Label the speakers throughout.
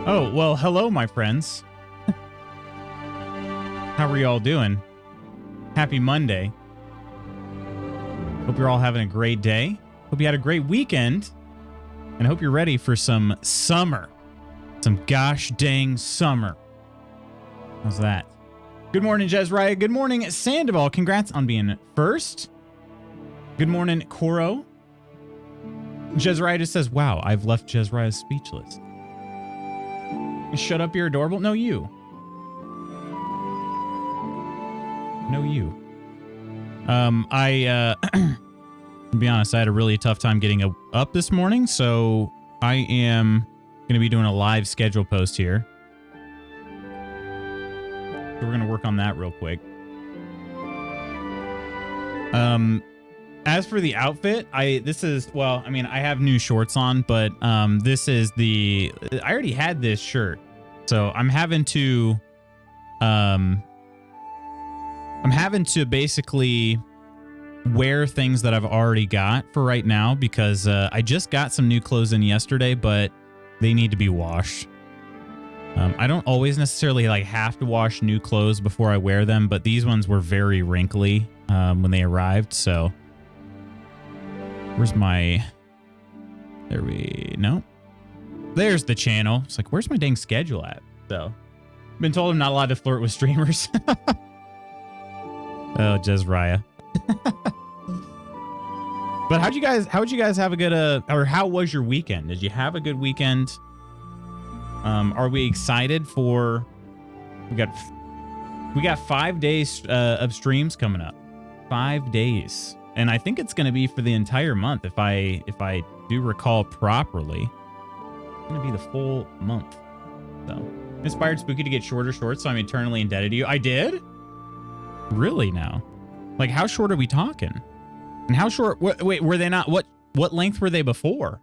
Speaker 1: Oh, well, hello, my friends. How are you all doing? Happy Monday. Hope you're all having a great day. Hope you had a great weekend. And I hope you're ready for some summer. Some gosh dang summer. How's that? Good morning, Jezraiah. Good morning, Sandoval. Congrats on being first. Good morning, Koro. Jezraiah just says, wow, I've left Jezraiah speechless. Shut up, you're adorable. No, you. No, you. To be honest, I had a really tough time getting up this morning, so I am going to be doing a live schedule post here. So we're going to work on that real quick. As for the outfit, I have new shorts on, but this is I already had this shirt. So I'm having to basically wear things that I've already got for right now because I just got some new clothes in yesterday, but they need to be washed. I don't always necessarily have to wash new clothes before I wear them, but these ones were very wrinkly when they arrived, so where's my... There's the channel. It's like, where's my dang schedule at? So, I've been told I'm not allowed to flirt with streamers. Oh, Jezraiah. But how'd you guys have a good, or how was your weekend? Did you have a good weekend? Are we excited for, we got 5 days of streams coming up. 5 days. And I think it's going to be for the entire month. If I do recall properly, it's going to be the full month. So, inspired Spooky to get shorter shorts, so I'm eternally indebted to you. I did? Really now? Like, how short are we talking? And how short? Wait, were they not? What length were they before?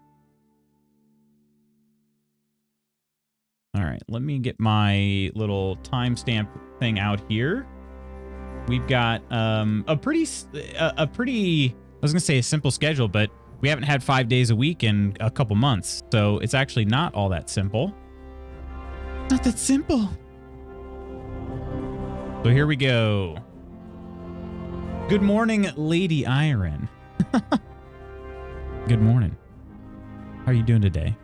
Speaker 1: All right, let me get my little timestamp thing out here. We've got a pretty, I was gonna say a simple schedule, but we haven't had 5 days a week in a couple months, so it's actually not all that simple. Not that simple. So here we go. Good morning, Lady Iron. Good morning. How are you doing today?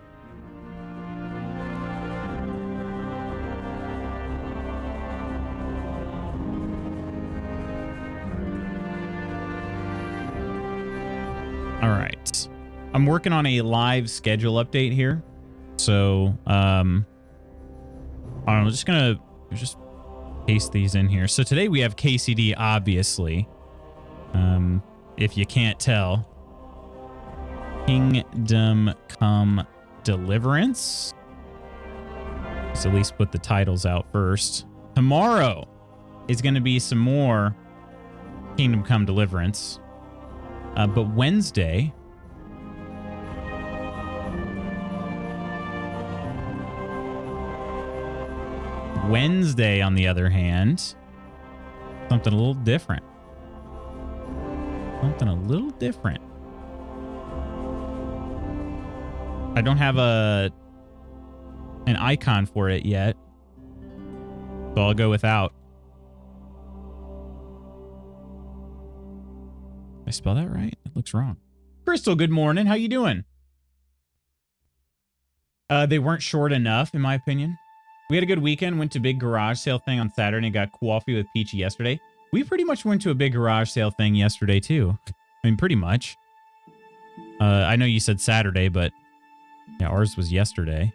Speaker 1: All right. I'm working on a live schedule update here. So, I don't know, I'm just going to paste these in here. So today we have KCD, obviously. If you can't tell. Kingdom Come Deliverance. Let's at least put the titles out first. Tomorrow is going to be some more Kingdom Come Deliverance. But Wednesday... Wednesday, on the other hand, something a little different. Something a little different. I don't have an icon for it yet, so I'll go without. Did I spell that right? It looks wrong. Crystal, good morning. How you doing? They weren't short enough, in my opinion. We had a good weekend. Went to big garage sale thing on Saturday and got coffee with Peachy yesterday. We pretty much went to a big garage sale thing yesterday, too. I mean, pretty much. I know you said Saturday, but yeah, ours was yesterday.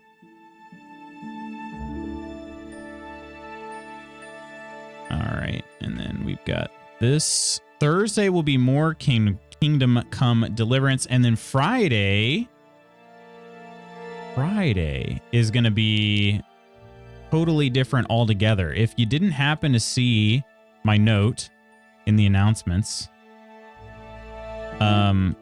Speaker 1: All right. And then we've got this. Thursday will be more Kingdom Come Deliverance. And then Friday is going to be totally different altogether. If you didn't happen to see my note in the announcements, here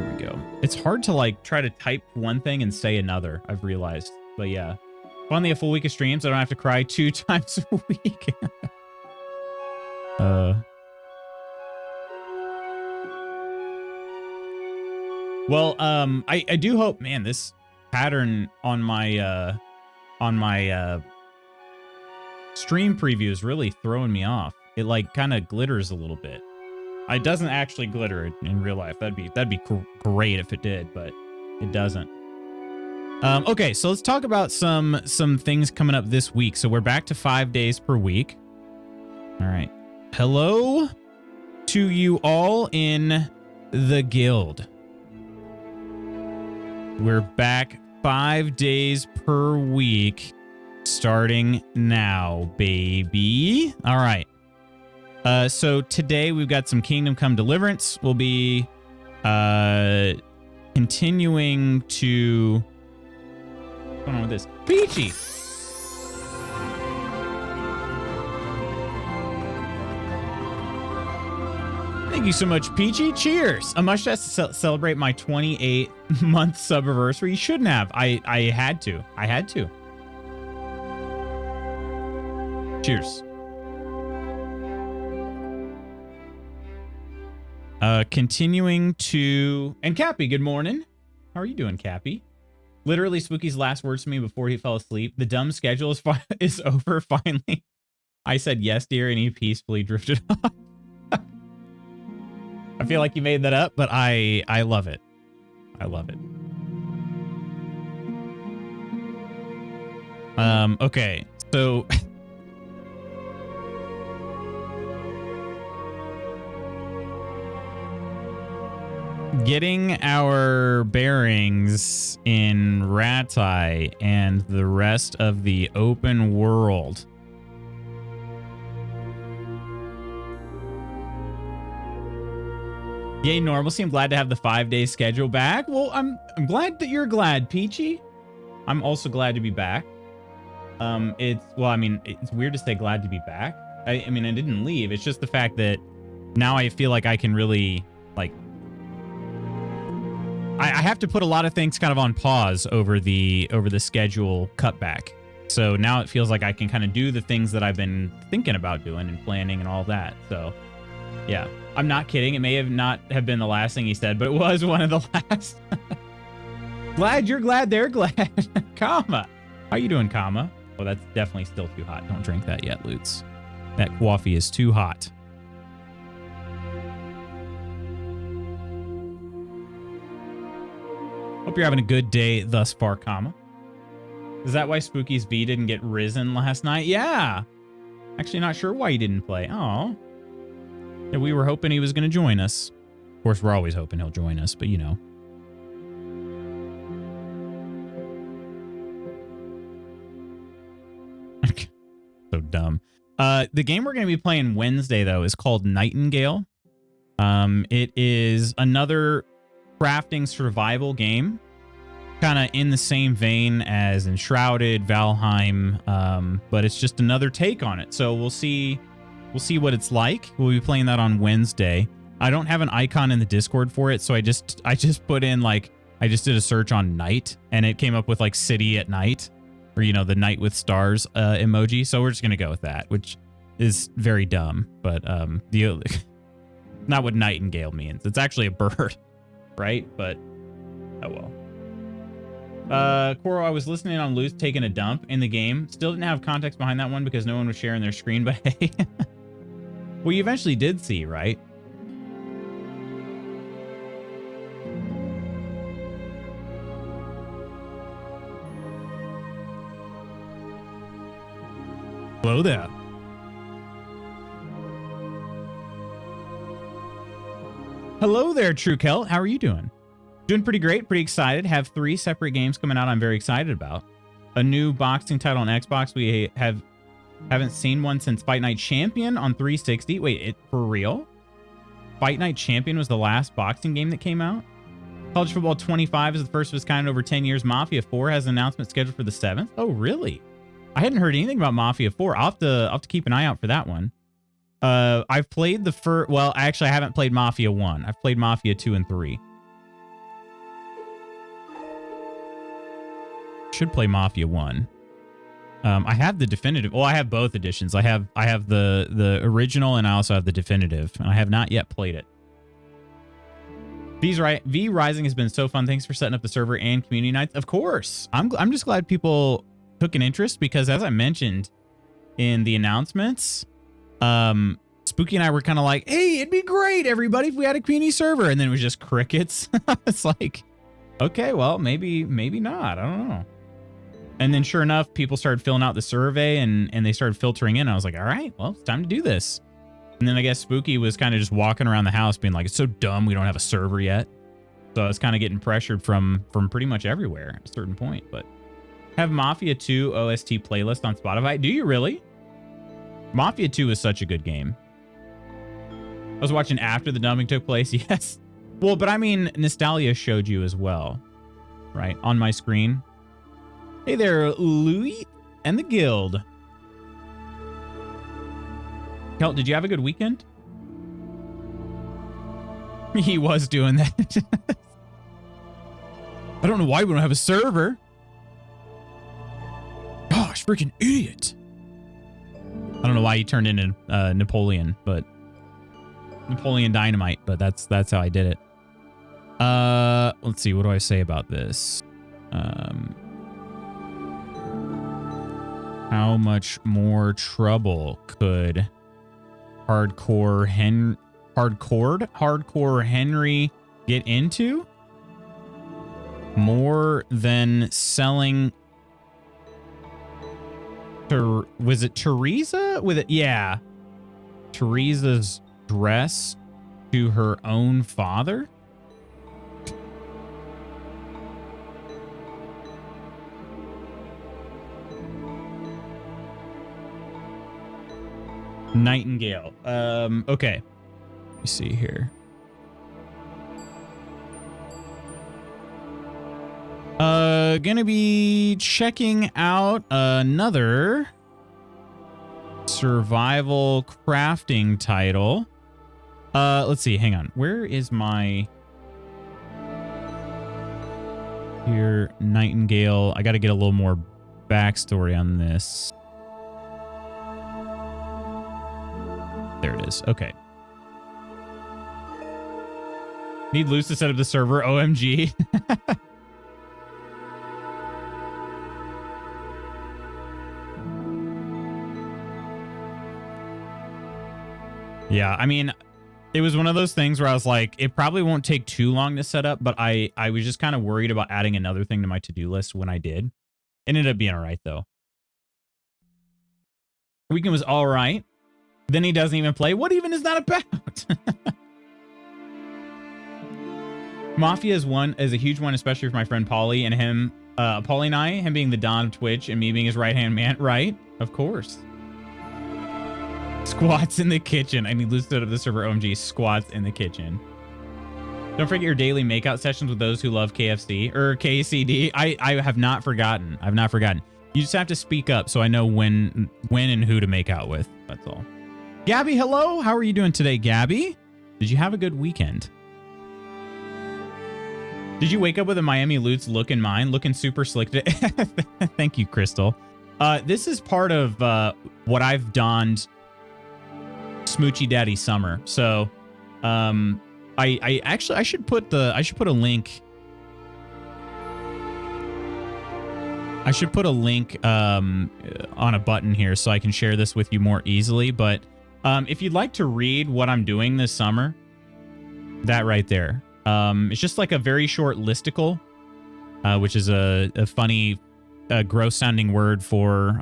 Speaker 1: we go. It's hard to try to type one thing and say another, I've realized. But yeah, finally a full week of streams. I don't have to cry 2 times a week. Well, I do hope, man, this pattern on my stream preview is really throwing me off. It like kind of glitters a little bit. It doesn't actually glitter in real life. That'd be great if it did, but it doesn't. Okay, so let's talk about some things coming up this week. So we're back to 5 days per week. All right. Hello to you all in the guild. We're back 5 days per week starting now, baby. All right. So today we've got some Kingdom Come Deliverance. We'll be continuing to... What's going on with this? Peachy! Thank you so much, Peachy. Cheers! A much to celebrate my 28-month subiversary. You shouldn't have. I had to. I had to. Cheers. Continuing to... And Cappy, good morning. How are you doing, Cappy? Literally, Spooky's last words to me before he fell asleep. The dumb schedule is over, finally. I said yes, dear, and he peacefully drifted off. I feel like you made that up, but I love it. I love it. Okay, so... Getting our bearings in Rattay and the rest of the open world. Yay, normalcy. I'm glad to have the 5-day schedule back. Well, I'm glad that you're glad, Peachy. I'm also glad to be back. It's weird to say glad to be back. I mean, I didn't leave. It's just the fact that now I feel like I can really, like, I have to put a lot of things kind of on pause over the schedule cutback. So now it feels like I can kind of do the things that I've been thinking about doing and planning and all that. So, yeah, I'm not kidding. It may not have been the last thing he said, but it was one of the last. Glad you're glad they're glad. Kama. How you doing, Kama? Oh, that's definitely still too hot. Don't drink that yet, Lutz. That coffee is too hot. Hope you're having a good day thus far, Kama. Is that why Spooky's V didn't get risen last night? Yeah. Actually, not sure why he didn't play. Oh. Yeah, we were hoping he was going to join us. Of course, we're always hoping he'll join us, but you know. So dumb. The game we're going to be playing Wednesday, though, is called Nightingale. It is another crafting survival game, kind of in the same vein as Enshrouded, Valheim, but it's just another take on it. So we'll see what it's like. We'll be playing that on Wednesday. I don't have an icon in the Discord for it, so I just put in, like, I just did a search on night, and it came up with like city at night, or, you know, the night with stars emoji. So we're just gonna go with that, which is very dumb, but not what nightingale means. It's actually a bird. Right? But, oh well. Koro, I was listening on Luce taking a dump in the game. Still didn't have context behind that one because no one was sharing their screen, but hey. Well, you eventually did see, right? Hello there. Hello there, True Kel. How are you doing? Doing pretty great, pretty excited. Have 3 separate games coming out I'm very excited about. A new boxing title on Xbox. We haven't seen one since Fight Night Champion on 360. Wait, for real? Fight Night Champion was the last boxing game that came out? College Football 25 is the first of its kind in over 10 years. Mafia 4 has an announcement scheduled for the 7th. Oh, really? I hadn't heard anything about Mafia 4. I'll have to keep an eye out for that one. I've played the first... Well, actually, I haven't played Mafia 1. I've played Mafia 2 and 3. Should play Mafia 1. I have the definitive... Well, I have both editions. I have the original, and I also have the definitive. And I have not yet played it. V Rising has been so fun. Thanks for setting up the server and community nights. Of course. I'm just glad people took an interest because, as I mentioned in the announcements, Spooky and I were kind of like, hey, it'd be great, everybody, if we had a community server. And then it was just crickets. It's like, okay, well, maybe not. I don't know. And then sure enough, people started filling out the survey and they started filtering in. I was like, all right, well, it's time to do this. And then I guess Spooky was kind of just walking around the house being like, it's so dumb we don't have a server yet. So I was kind of getting pressured from pretty much everywhere at a certain point. But have Mafia 2 OST playlist on Spotify. Do you really? Mafia 2 is such a good game. I was watching after the dumping took place. Yes. Well, but I mean, Nostalgia showed you as well, right? On my screen. Hey there, Louis and the Guild. Kelt, did you have a good weekend? He was doing that. I don't know why we don't have a server. Gosh, freaking idiot. I don't know why he turned into Napoleon, but Napoleon Dynamite, but that's how I did it. Let's see, what do I say about this? How much more trouble could hardcore Henry get into? More than selling to, was it Teresa with it? Yeah. Teresa's dress to her own father? Nightingale. Okay. Let me see here. Gonna be checking out another survival crafting title. Let's see. Hang on. Where is my... Here, Nightingale. I got to get a little more backstory on this. There it is. Okay. Need Luce to set up the server. OMG. Yeah, I mean, it was one of those things where I was like, it probably won't take too long to set up, but I was just kind of worried about adding another thing to my to-do list when I did. It ended up being all right, though. Weekend was all right. Then he doesn't even play. What even is that about? Mafia is a huge one, especially for my friend Paulie and him. Paulie and I, him being the Don of Twitch and me being his right-hand man. Right? Of course. Squats in the kitchen. I need Luce to set up the server. OMG. Squats in the kitchen. Don't forget your daily makeout sessions with those who love KFC or KCD. I have not forgotten. I've not forgotten. You just have to speak up so I know when and who to make out with. That's all. Gabby, hello. How are you doing today, Gabby? Did you have a good weekend? Did you wake up with a Miami Lutz look in mind? Looking super slick today? Thank you, Crystal. This is part of what I've donned Smoochy Daddy Summer. So I should put a link. I should put a link on a button here so I can share this with you more easily. But if you'd like to read what I'm doing this summer, that right there. It's just like a very short listicle, which is a funny, gross sounding word for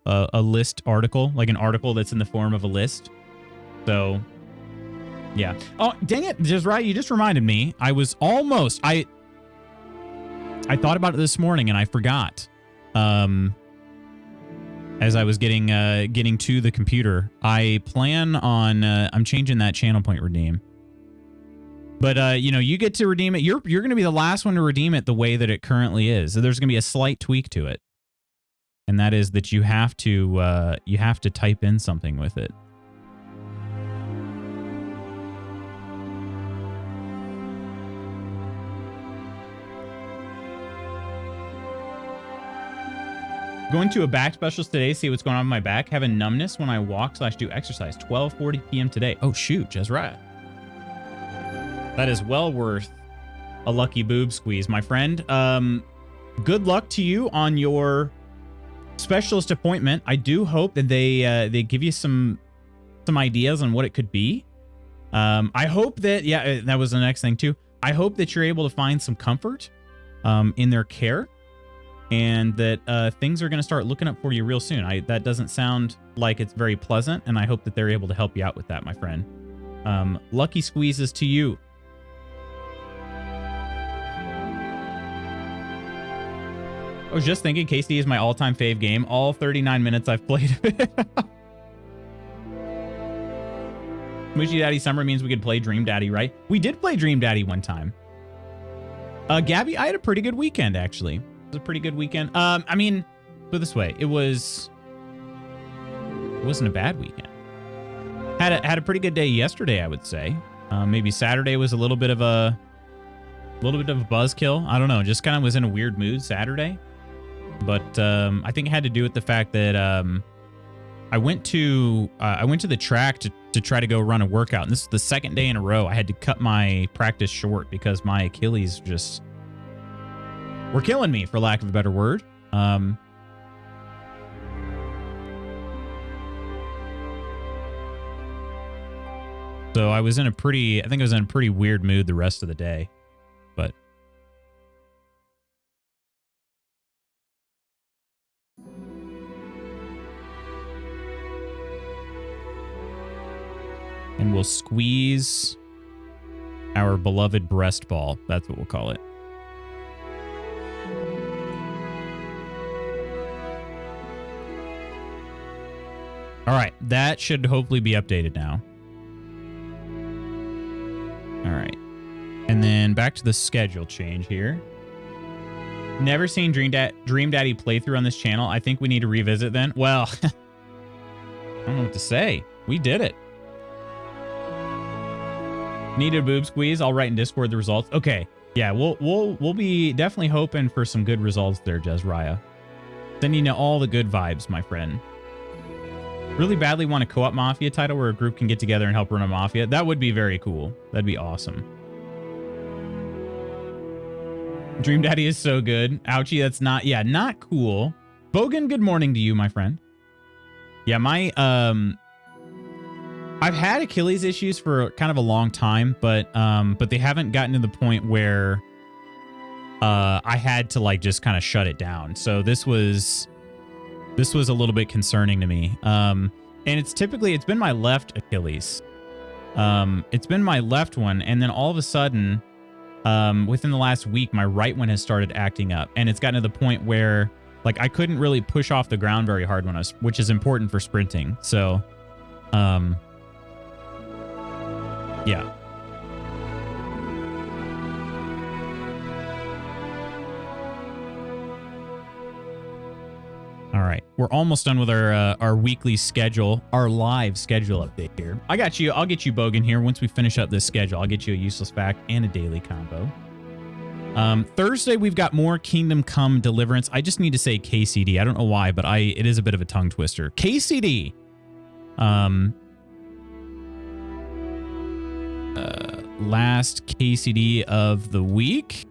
Speaker 1: a list article, like an article that's in the form of a list. So, yeah. Oh, dang it. Just right. You just reminded me. I was almost, I thought about it this morning and I forgot. As I was getting to the computer, I plan on, I'm changing that channel point redeem. But, you know, you get to redeem it. You're going to be the last one to redeem it the way that it currently is. So there's going to be a slight tweak to it. And that is that you have to type in something with it. Going to a back specialist today, see what's going on with my back. Having numbness when I walk / do exercise. 12:40 p.m. today. Oh, shoot. Just right. That is well worth a lucky boob squeeze, my friend. Good luck to you on your specialist appointment. I do hope that they give you some ideas on what it could be. I hope that, yeah, that was the next thing too. I hope that you're able to find some comfort in their care, and that things are going to start looking up for you real soon. That doesn't sound like it's very pleasant, and I hope that they're able to help you out with that, my friend. Lucky squeezes to you. I was just thinking KCD is my all-time fave game. All 39 minutes I've played of it. Smoochy Daddy Summer means we could play Dream Daddy, right? We did play Dream Daddy one time. Gabby, I had a pretty good weekend, actually. It was a pretty good weekend. I mean, put it this way, it wasn't a bad weekend. Had a pretty good day yesterday, I would say. Maybe Saturday was a little bit of a buzzkill. I don't know, just kind of was in a weird mood Saturday. But I think it had to do with the fact that I went to the track to try to go run a workout, and this is the second day in a row I had to cut my practice short because my Achilles just were killing me, for lack of a better word. So I think I was in a pretty weird mood the rest of the day, but. And we'll squeeze our beloved breast ball. That's what we'll call it. All right. That should hopefully be updated now. All right. And then back to the schedule change here. Never seen Dream Daddy playthrough on this channel. I think we need to revisit then. Well, I don't know what to say. We did it. Needed a boob squeeze. I'll write in Discord the results. Okay. Yeah, we'll be definitely hoping for some good results there, Jezraya. Sending you all the good vibes, my friend. Really badly want a co-op Mafia title where a group can get together and help run a Mafia. That would be very cool. That'd be awesome. Dream Daddy is so good. Ouchie, that's not cool. Bogan, good morning to you, my friend. Yeah, my, I've had Achilles issues for kind of a long time, but they haven't gotten to the point where I had to like just kind of shut it down. So this was a little bit concerning to me. And it's been my left Achilles. It's been my left one, and then all of a sudden, within the last week, my right one has started acting up, and it's gotten to the point where like I couldn't really push off the ground very hard which is important for sprinting. So, yeah. All right, we're almost done with our weekly schedule, our live schedule update here. I got you. I'll get you Bogan here once we finish up this schedule. I'll get you a useless fact and a daily combo. Thursday we've got more Kingdom Come Deliverance. I just need to say KCD. I don't know why, but it is a bit of a tongue twister. KCD. Last KCD of the week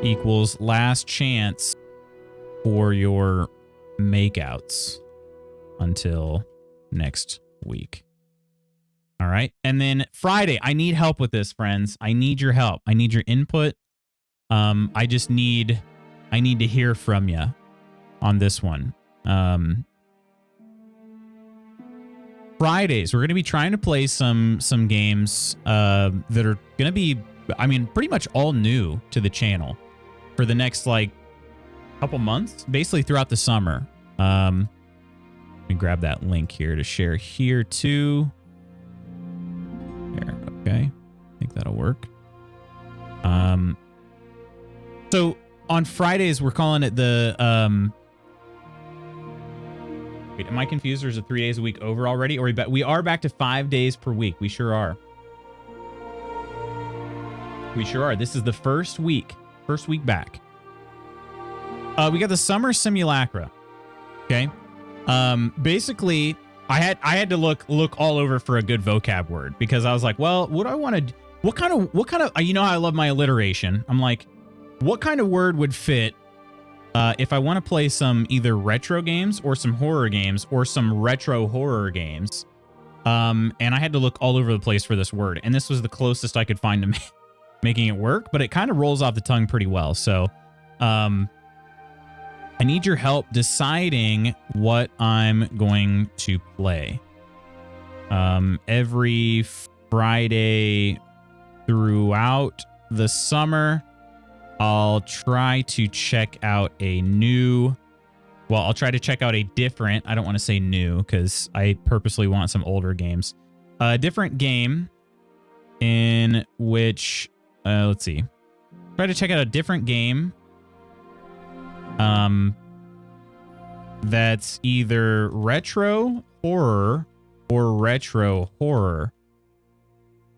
Speaker 1: equals last chance for your makeouts until next week. All right. And then Friday, I need help with this, friends. I need your help. I need your input. I need to hear from you on this one. Fridays, we're going to be trying to play some games that are going to be, I mean, pretty much all new to the channel for the next like couple months, basically throughout the summer. Let me grab that link here to share here too. There, okay. I think that'll work. So on Fridays, we're calling it the, wait, am I confused? Or is it 3 days a week over already? Or we are back to 5 days per week. We sure are. We sure are. This is the first week back. We got the summer simulacra. Okay. Basically, I had to look all over for a good vocab word because I was like, well, what do I want to What kind of, you know how I love my alliteration. I'm like, what kind of word would fit if I want to play some either retro games or some horror games or some retro horror games? And I had to look all over the place for this word. And this was the closest I could find to making it work, but it kind of rolls off the tongue pretty well. So I need your help deciding what I'm going to play. Every Friday throughout the summer, I'll try to check out I'll try to check out a different, I don't want to say new because I purposely want some older games. A different game in which, let's see. Try to check out a different game that's either retro horror or retro horror.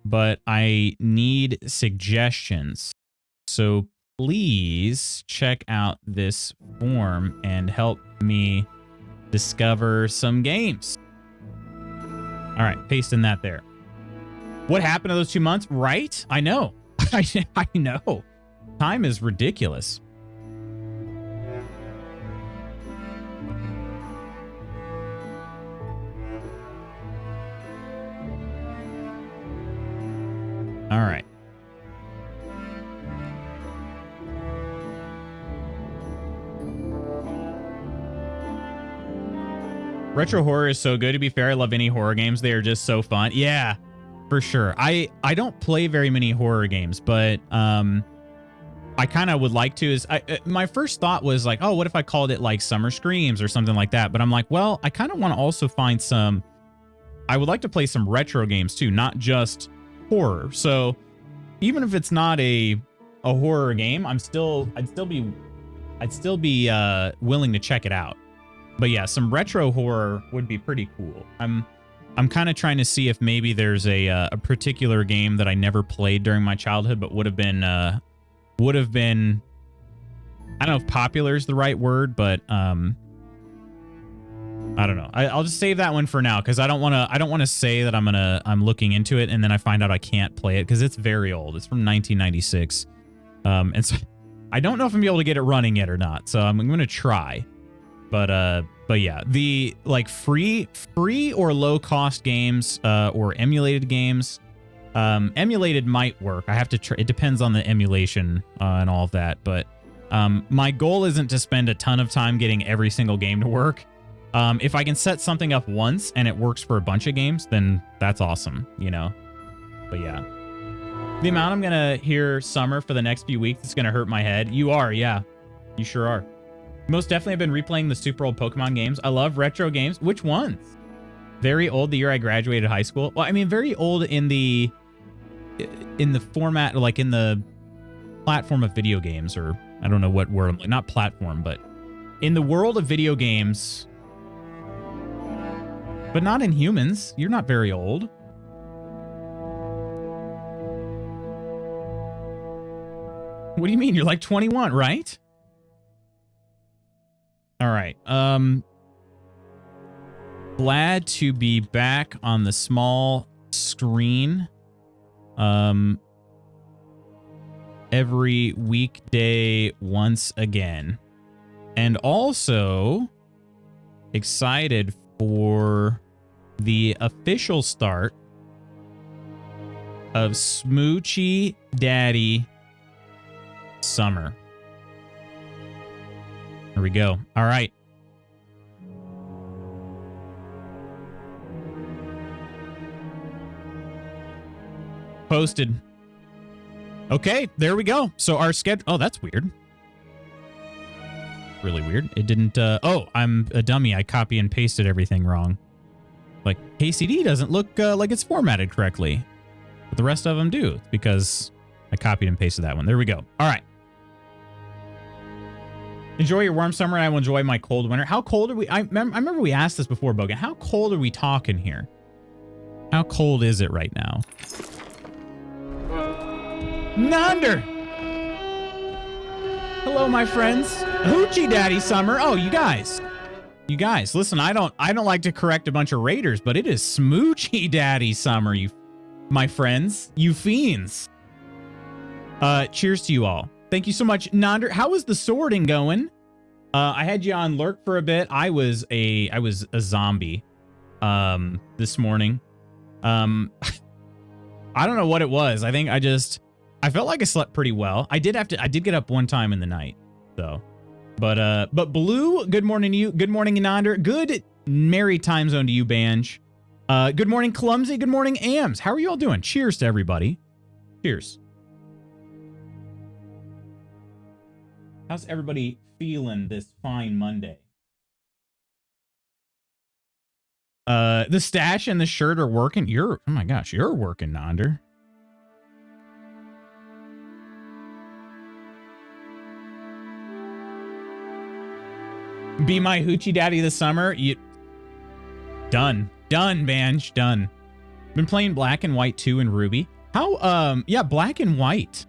Speaker 1: But I need suggestions. So please check out this form and help me discover some games. All right, pasting that there. What happened to those 2 months? Right? I know. I know. Time is ridiculous. All right. Retro horror is so good. To be fair, I love any horror games. They are just so fun. Yeah, for sure. I don't play very many horror games, but I kind of would like to. My first thought was like, oh, what if I called it like Summer Screams or something like that? But I'm like, well, I kind of want to also find some. I would like to play some retro games too, not just horror. So even if it's not a horror game, I'd still be willing to check it out. But yeah, some retro horror would be pretty cool. I'm kind of trying to see if maybe there's a particular game that I never played during my childhood, but would have been I don't know if popular is the right word, but I don't know. I'll just save that one for now because I don't want to say that I'm looking into it and then I find out I can't play it because it's very old. It's from 1996, and so I don't know if I'm gonna be able to get it running yet or not. So I'm gonna try. But yeah, the like free or low cost games or emulated games, emulated might work. I have to it depends on the emulation and all of that. But my goal isn't to spend a ton of time getting every single game to work. If I can set something up once and it works for a bunch of games, then that's awesome, you know. But yeah, the amount I'm gonna hear Summer for the next few weeks is gonna hurt my head. You are, yeah, you sure are. Most definitely have been replaying the super old Pokemon games. I love retro games. Which ones? Very old, the year I graduated high school. Well, I mean, very old in the format, like in the platform of video games, or I don't know what word, not platform, but in the world of video games, but not in humans. You're not very old. What do you mean? You're like 21, right? All right. Glad to be back on the small screen. Every weekday once again. And also excited for the official start of Smoochy Daddy Summer. Here we go. All right. Posted. Okay, there we go. So our schedule. Oh, that's weird. Really weird. It didn't. Oh, I'm a dummy. I copy and pasted everything wrong. Like, KCD doesn't look like it's formatted correctly, but the rest of them do. It's because I copied and pasted that one. There we go. All right. Enjoy your warm summer, and I will enjoy my cold winter. How cold are we? I remember we asked this before, Bogan. How cold are we talking here? How cold is it right now? Nonder! Hello, my friends. Hoochie Daddy Summer. Oh, you guys. You guys, listen, I don't like to correct a bunch of raiders, but it is Smoochy Daddy Summer, you my friends. You fiends. Cheers to you all. Thank you so much. Nonder, how was the sorting going? I had you on lurk for a bit. I was a zombie this morning. I don't know what it was. I think I felt like I slept pretty well. I did get up one time in the night, though. But Blue, good morning to you. Good morning, Nonder. Good merry time zone to you, Banj. Good morning, Clumsy. Good morning, Ams. How are you all doing? Cheers to everybody. Cheers. How's everybody feeling this fine Monday? The stash and the shirt are working. Oh my gosh, you're working, Nonder. Be my hoochie daddy this summer. Done, Banj, done. Been playing Black and White 2 and Ruby. How, yeah, Black and White.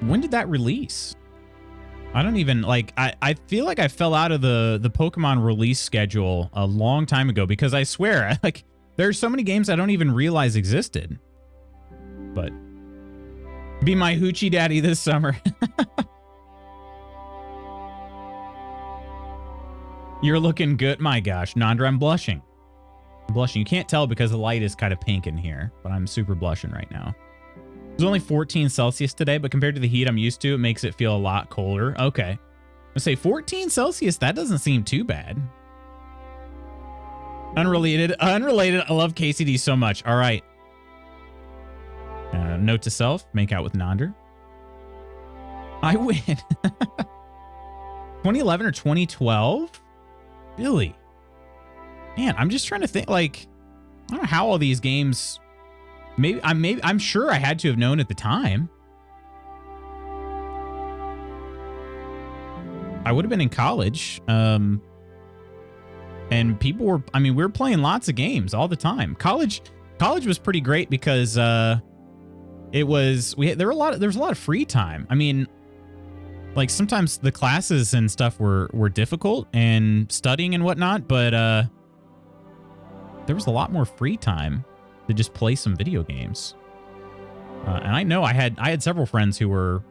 Speaker 1: When did that release? I don't even, like, I feel like I fell out of the Pokemon release schedule a long time ago because I swear, like, there's so many games I don't even realize existed. But be my hoochie daddy this summer. You're looking good. My gosh, Nandra, I'm blushing. I'm blushing. You can't tell because the light is kind of pink in here, but I'm super blushing right now. It was only 14 Celsius today, but compared to the heat I'm used to, it makes it feel a lot colder. Okay. I say 14 Celsius, that doesn't seem too bad. Unrelated. I love KCD so much. All right. Note to self, make out with Nonder. I win. 2011 or 2012? Really? Man, I'm just trying to think, like, I don't know how all these games... I'm sure I had to have known at the time. I would have been in college. And people were, I mean, we were playing lots of games all the time. College was pretty great because there was a lot of free time. I mean, like sometimes the classes and stuff were difficult and studying and whatnot, but there was a lot more free time to just play some video games. And I know I had several friends who were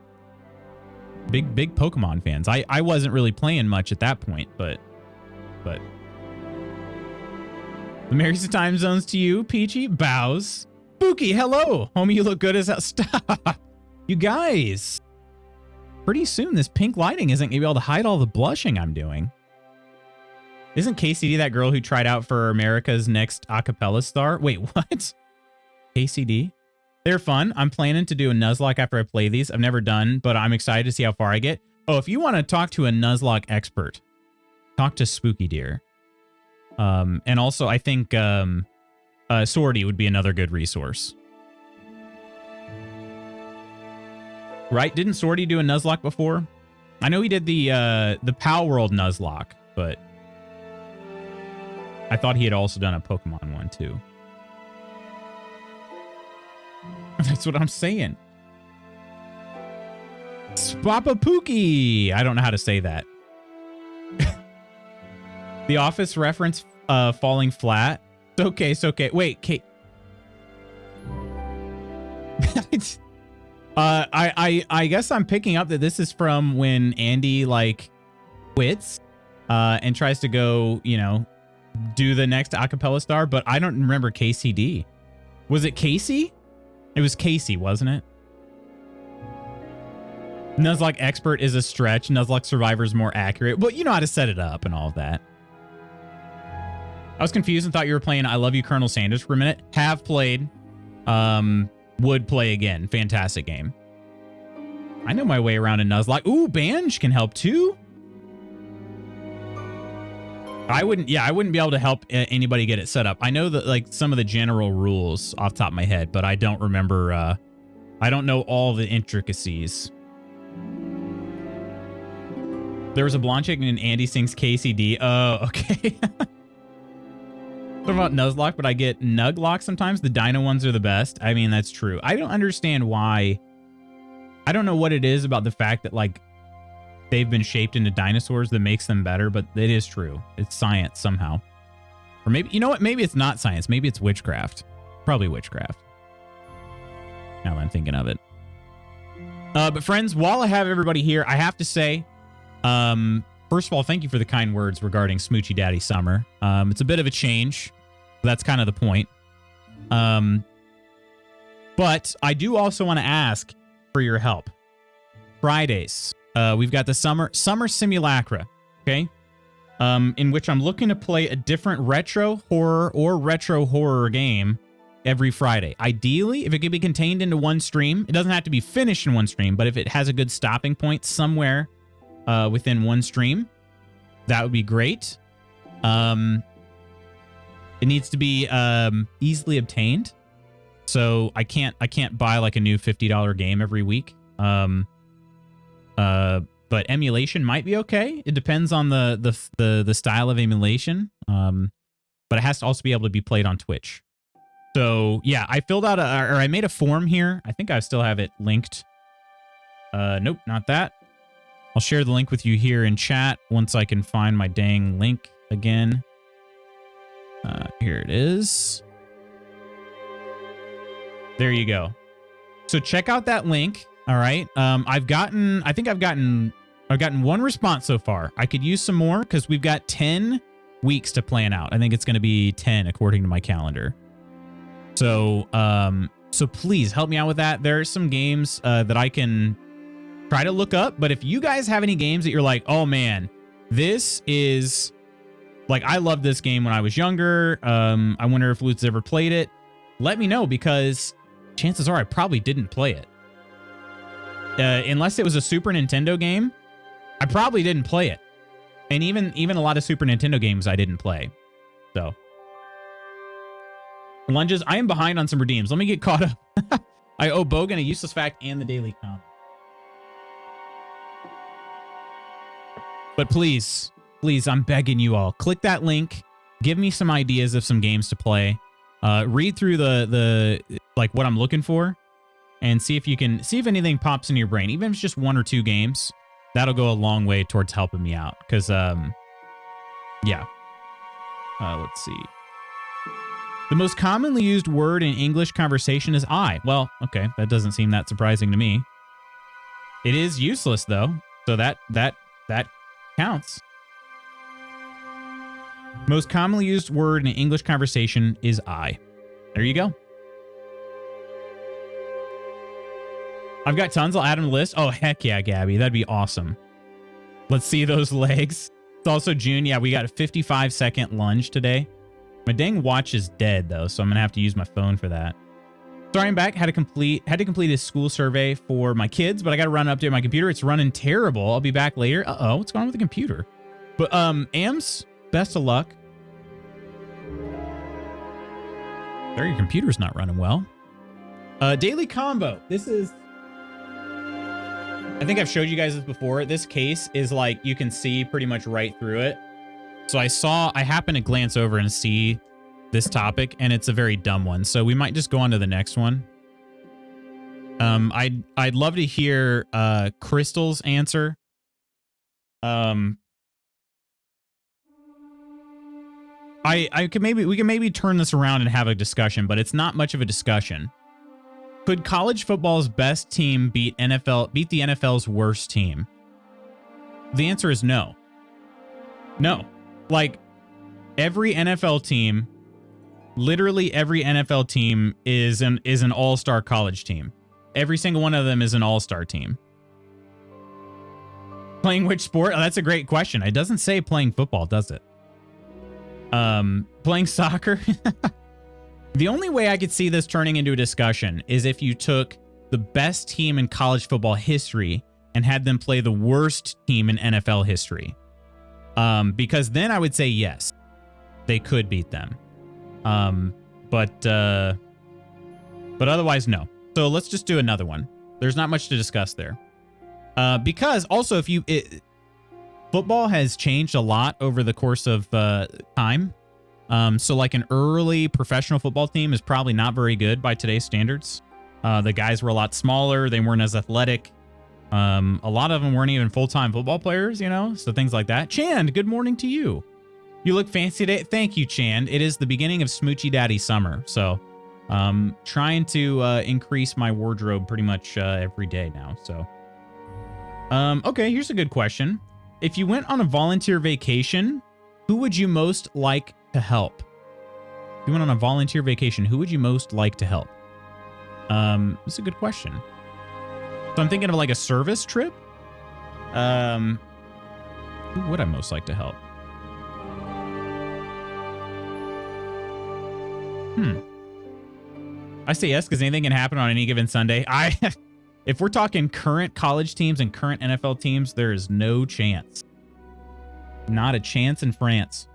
Speaker 1: big Pokemon fans. I wasn't really playing much at that point, but the Mary's time zones to you, Peachy. Bows. Spooky, hello. Homie, you look good as hell. Stop. You guys. Pretty soon this pink lighting isn't gonna be able to hide all the blushing I'm doing. Isn't KCD that girl who tried out for America's Next Acapella Star? Wait, what? KCD? They're fun. I'm planning to do a Nuzlocke after I play these. I've never done, but I'm excited to see how far I get. Oh, if you want to talk to a Nuzlocke expert, talk to Spooky Deer. And also, I think Swordy would be another good resource. Right? Didn't Swordy do a Nuzlocke before? I know he did the Pal World Nuzlocke, but I thought he had also done a Pokemon one too. That's what I'm saying. Spapapookie. I don't know how to say that. The Office reference falling flat. It's okay. Wait, Kate. I guess I'm picking up that this is from when Andy like quits and tries to go, you know, do the next acapella star, but I don't remember KCD. Was it Casey? It was Casey, wasn't it? Nuzlocke expert is a stretch. Nuzlocke survivor is more accurate. But you know how to set it up and all of that. I was confused and thought you were playing I Love You, Colonel Sanders for a minute. Have played. Would play again. Fantastic game. I know my way around a Nuzlocke. Ooh, Banj can help too. I wouldn't be able to help anybody get it set up. I know that like some of the general rules off the top of my head, but I don't remember, I don't know all the intricacies. There was a blonde chick and Andy sings KCD. Oh, okay. What about Nuzlocke? But I get Nuglock sometimes. The Dino ones are the best. I mean, that's true. I don't understand why. I don't know what it is about the fact that like they've been shaped into dinosaurs that makes them better, but it is true. It's science somehow. Or maybe, you know what? Maybe it's not science. Maybe it's witchcraft. Probably witchcraft. Now that I'm thinking of it. But friends, while I have everybody here, I have to say, first of all, thank you for the kind words regarding Smoochy Daddy Summer. It's a bit of a change. That's kind of the point. But I do also want to ask for your help. Fridays, we've got the summer simulacra, okay? In which I'm looking to play a different retro horror game every Friday. Ideally, if it could be contained into one stream, it doesn't have to be finished in one stream, but if it has a good stopping point somewhere within one stream, that would be great. It needs to be easily obtained, so I can't buy like a new $50 game every week. But emulation might be okay. It depends on the style of emulation. But it has to also be able to be played on Twitch. So yeah, I filled out I made a form here. I think I still have it linked. Nope, not that. I'll share the link with you here in chat once I can find my dang link again. Here it is. There you go. So check out that link. All right. I think I've gotten one response so far. I could use some more because we've got 10 weeks to plan out. I think it's going to be 10 according to my calendar. So, so please help me out with that. There are some games that I can try to look up, but if you guys have any games that you're like, oh man, this is like, I loved this game when I was younger. I wonder if Lute's ever played it. Let me know, because chances are I probably didn't play it. Unless it was a Super Nintendo game, I probably didn't play it. And even a lot of Super Nintendo games I didn't play. So. Lunges, I am behind on some redeems. Let me get caught up. I owe Bogan a useless fact and the daily count. But please, I'm begging you all, click that link. Give me some ideas of some games to play. Read through the like what I'm looking for, and see if anything pops in your brain. Even if it's just 1 or 2 games, that'll go a long way towards helping me out. Because yeah. Let's see. The most commonly used word in English conversation is I. Well, okay, that doesn't seem that surprising to me. It is useless though, so that counts. Most commonly used word in English conversation is I. There you go. I've got tons. I'll add them to the list. Oh, heck yeah, Gabby. That'd be awesome. Let's see those legs. It's also June. Yeah, we got a 55-second lunge today. My dang watch is dead, though, so I'm going to have to use my phone for that. Sorry, I'm back. Had to complete a school survey for my kids, but I got to run and update my computer. It's running terrible. I'll be back later. Uh-oh, what's going on with the computer? But, Ams, best of luck. There, your computer's not running well. Daily combo. This is... I think I've showed you guys this before. This case is like, you can see pretty much right through it. So I happened to glance over and see this topic, and it's a very dumb one. So we might just go on to the next one. I'd love to hear Crystal's answer. We can maybe turn this around and have a discussion, but it's not much of a discussion. Could college football's best team beat the NFL's worst team? The answer is no. No. Like, every NFL team, literally every NFL team is an all-star college team. Every single one of them is an all-star team. Playing which sport? Oh, that's a great question. It doesn't say playing football, does it? Playing soccer? The only way I could see this turning into a discussion is if you took the best team in college football history and had them play the worst team in NFL history. Because then I would say yes, they could beat them. But otherwise, no. So let's just do another one. There's not much to discuss there. Because also, football has changed a lot over the course of time. So like an early professional football team is probably not very good by today's standards. The guys were a lot smaller. They weren't as athletic. A lot of them weren't even full-time football players, you know, so things like that. Chand, good morning to you. You look fancy today. Thank you, Chand. It is the beginning of Smoochy Daddy summer, so Trying to increase my wardrobe pretty much every day now. So, okay, here's a good question. If you went on a volunteer vacation, who would you most like to help? If you went on a volunteer vacation, who would you most like to help? That's a good question. So I'm thinking of like a service trip. Who would I most like to help? I say yes because anything can happen on any given Sunday. If we're talking current college teams and current NFL teams, there is no chance. Not a chance in France.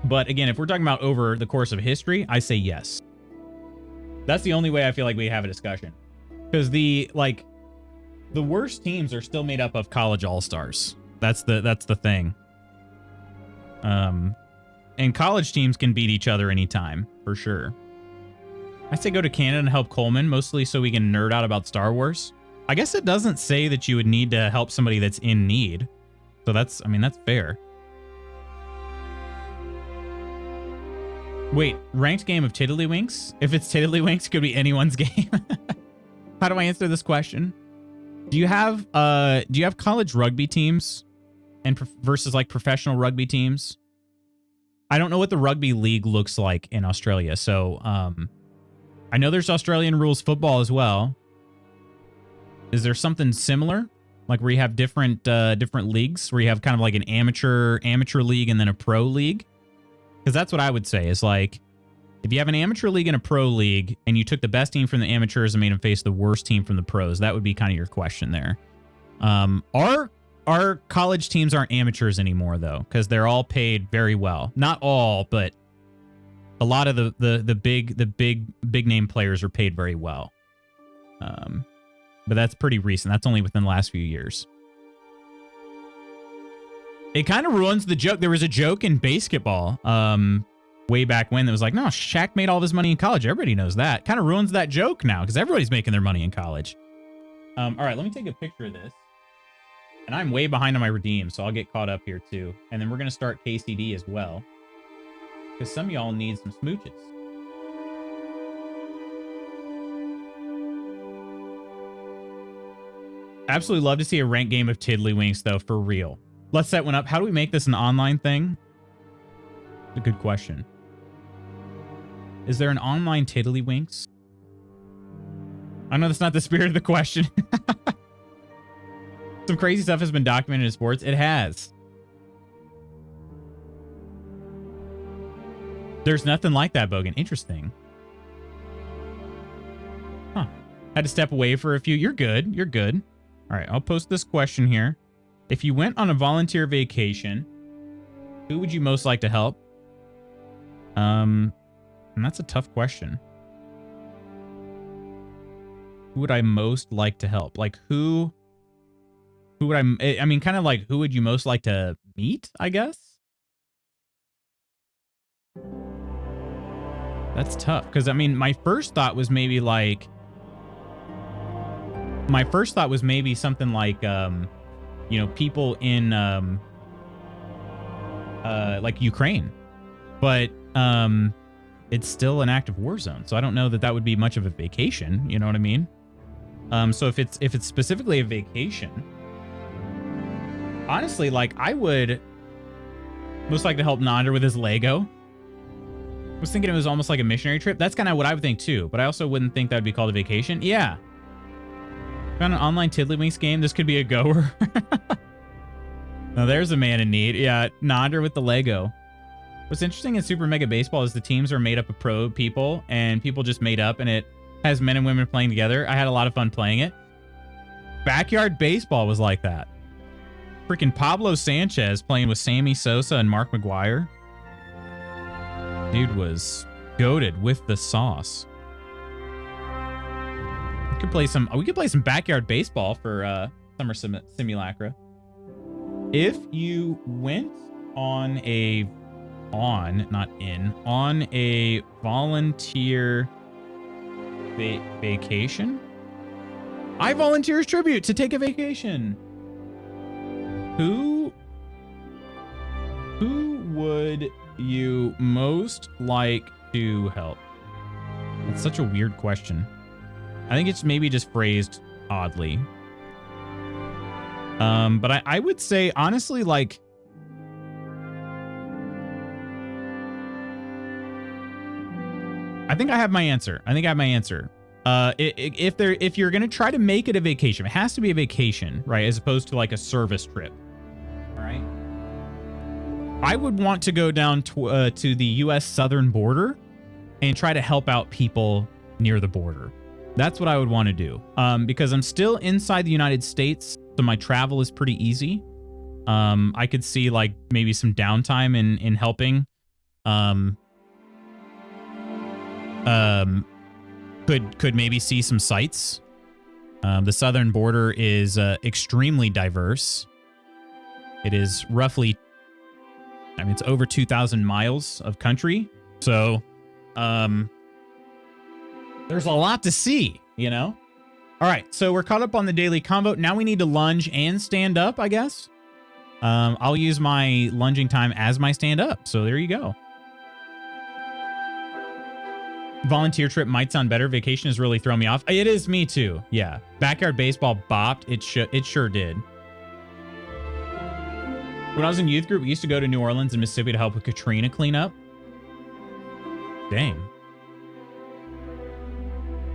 Speaker 1: But again, if we're talking about over the course of history, I say yes. That's the only way I feel like we have a discussion. Because the worst teams are still made up of college all-stars. That's the thing. And college teams can beat each other anytime, for sure. I say go to Canada and help Coleman, mostly so we can nerd out about Star Wars. I guess it doesn't say that you would need to help somebody that's in need. So that's fair. Wait, ranked game of Tiddlywinks? If it's Tiddlywinks, it could be anyone's game. How do I answer this question? Do you have college rugby teams and versus like professional rugby teams? I don't know what the rugby league looks like in Australia. So, I know there's Australian rules football as well. Is there something similar? Like where you have different leagues, where you have kind of like an amateur league and then a pro league? Because that's what I would say is like, if you have an amateur league and a pro league and you took the best team from the amateurs and made them face the worst team from the pros, that would be kind of your question there. Our college teams aren't amateurs anymore though, because they're all paid very well. Not all, but a lot of the big name players are paid very well. But that's pretty recent. That's only within the last few years. It kind of ruins the joke. There was a joke in basketball way back when that was like, no, Shaq made all of his money in college. Everybody knows that. Kind of ruins that joke now because everybody's making their money in college. All right, let me take a picture of this. And I'm way behind on my redeem, so I'll get caught up here too. And then we're going to start KCD as well. Because some of y'all need some smooches. Absolutely love to see a ranked game of Tiddlywinks, though, for real. Let's set one up. How do we make this an online thing? That's a good question. Is there an online Tiddlywinks? I know that's not the spirit of the question. Some crazy stuff has been documented in sports. It has. There's nothing like that, Bogan. Interesting. Huh. Had to step away for a few. You're good. You're good. All right, I'll post this question here. If you went on a volunteer vacation, who would you most like to help? And that's a tough question. Who would I most like to help? Like who would I mean, kind of like who would you most like to meet, I guess? That's tough because I mean, my first thought was maybe something like you know, people in like Ukraine, but it's still an active war zone, so I don't know that that would be much of a vacation. You know what I mean? So if it's specifically a vacation, honestly, like I would most like to help Nonder with his Lego. I was thinking it was almost like a missionary trip. That's kind of what I would think too, but I also wouldn't think that would be called a vacation. Yeah. Found an online Tiddlywinks game. This could be a goer. Now there's a man in need. Yeah, Nonder with the Lego. What's interesting in Super Mega Baseball is the teams are made up of pro people and people just made up, and it has men and women playing together. I had a lot of fun playing it. Backyard Baseball was like that. Freaking Pablo Sanchez playing with Sammy Sosa and Mark McGuire. Dude was goated with the sauce. We could play some backyard baseball for Summer Simulacra. If you went on a volunteer vacation, I volunteer as tribute to take a vacation. Who would you most like to help? It's such a weird question. I think it's maybe just phrased oddly. But I would say, honestly, like, I think I have my answer. If you're going to try to make it a vacation, it has to be a vacation, right? As opposed to like a service trip. All right. I would want to go down to the U.S. southern border and try to help out people near the border. That's what I would want to do. Because I'm still inside the United States, so my travel is pretty easy. I could see like maybe some downtime in helping. Could maybe see some sights. The southern border is extremely diverse. It is roughly, I mean, it's over 2,000 miles of country. So, there's a lot to see, you know? All right, so we're caught up on the daily combo. Now we need to lunge and stand up, I guess. I'll use my lunging time as my stand up. So there you go. Volunteer trip might sound better. Vacation has really thrown me off. It is me too. Yeah. Backyard baseball bopped. It sure did. When I was in youth group, we used to go to New Orleans and Mississippi to help with Katrina cleanup. Dang.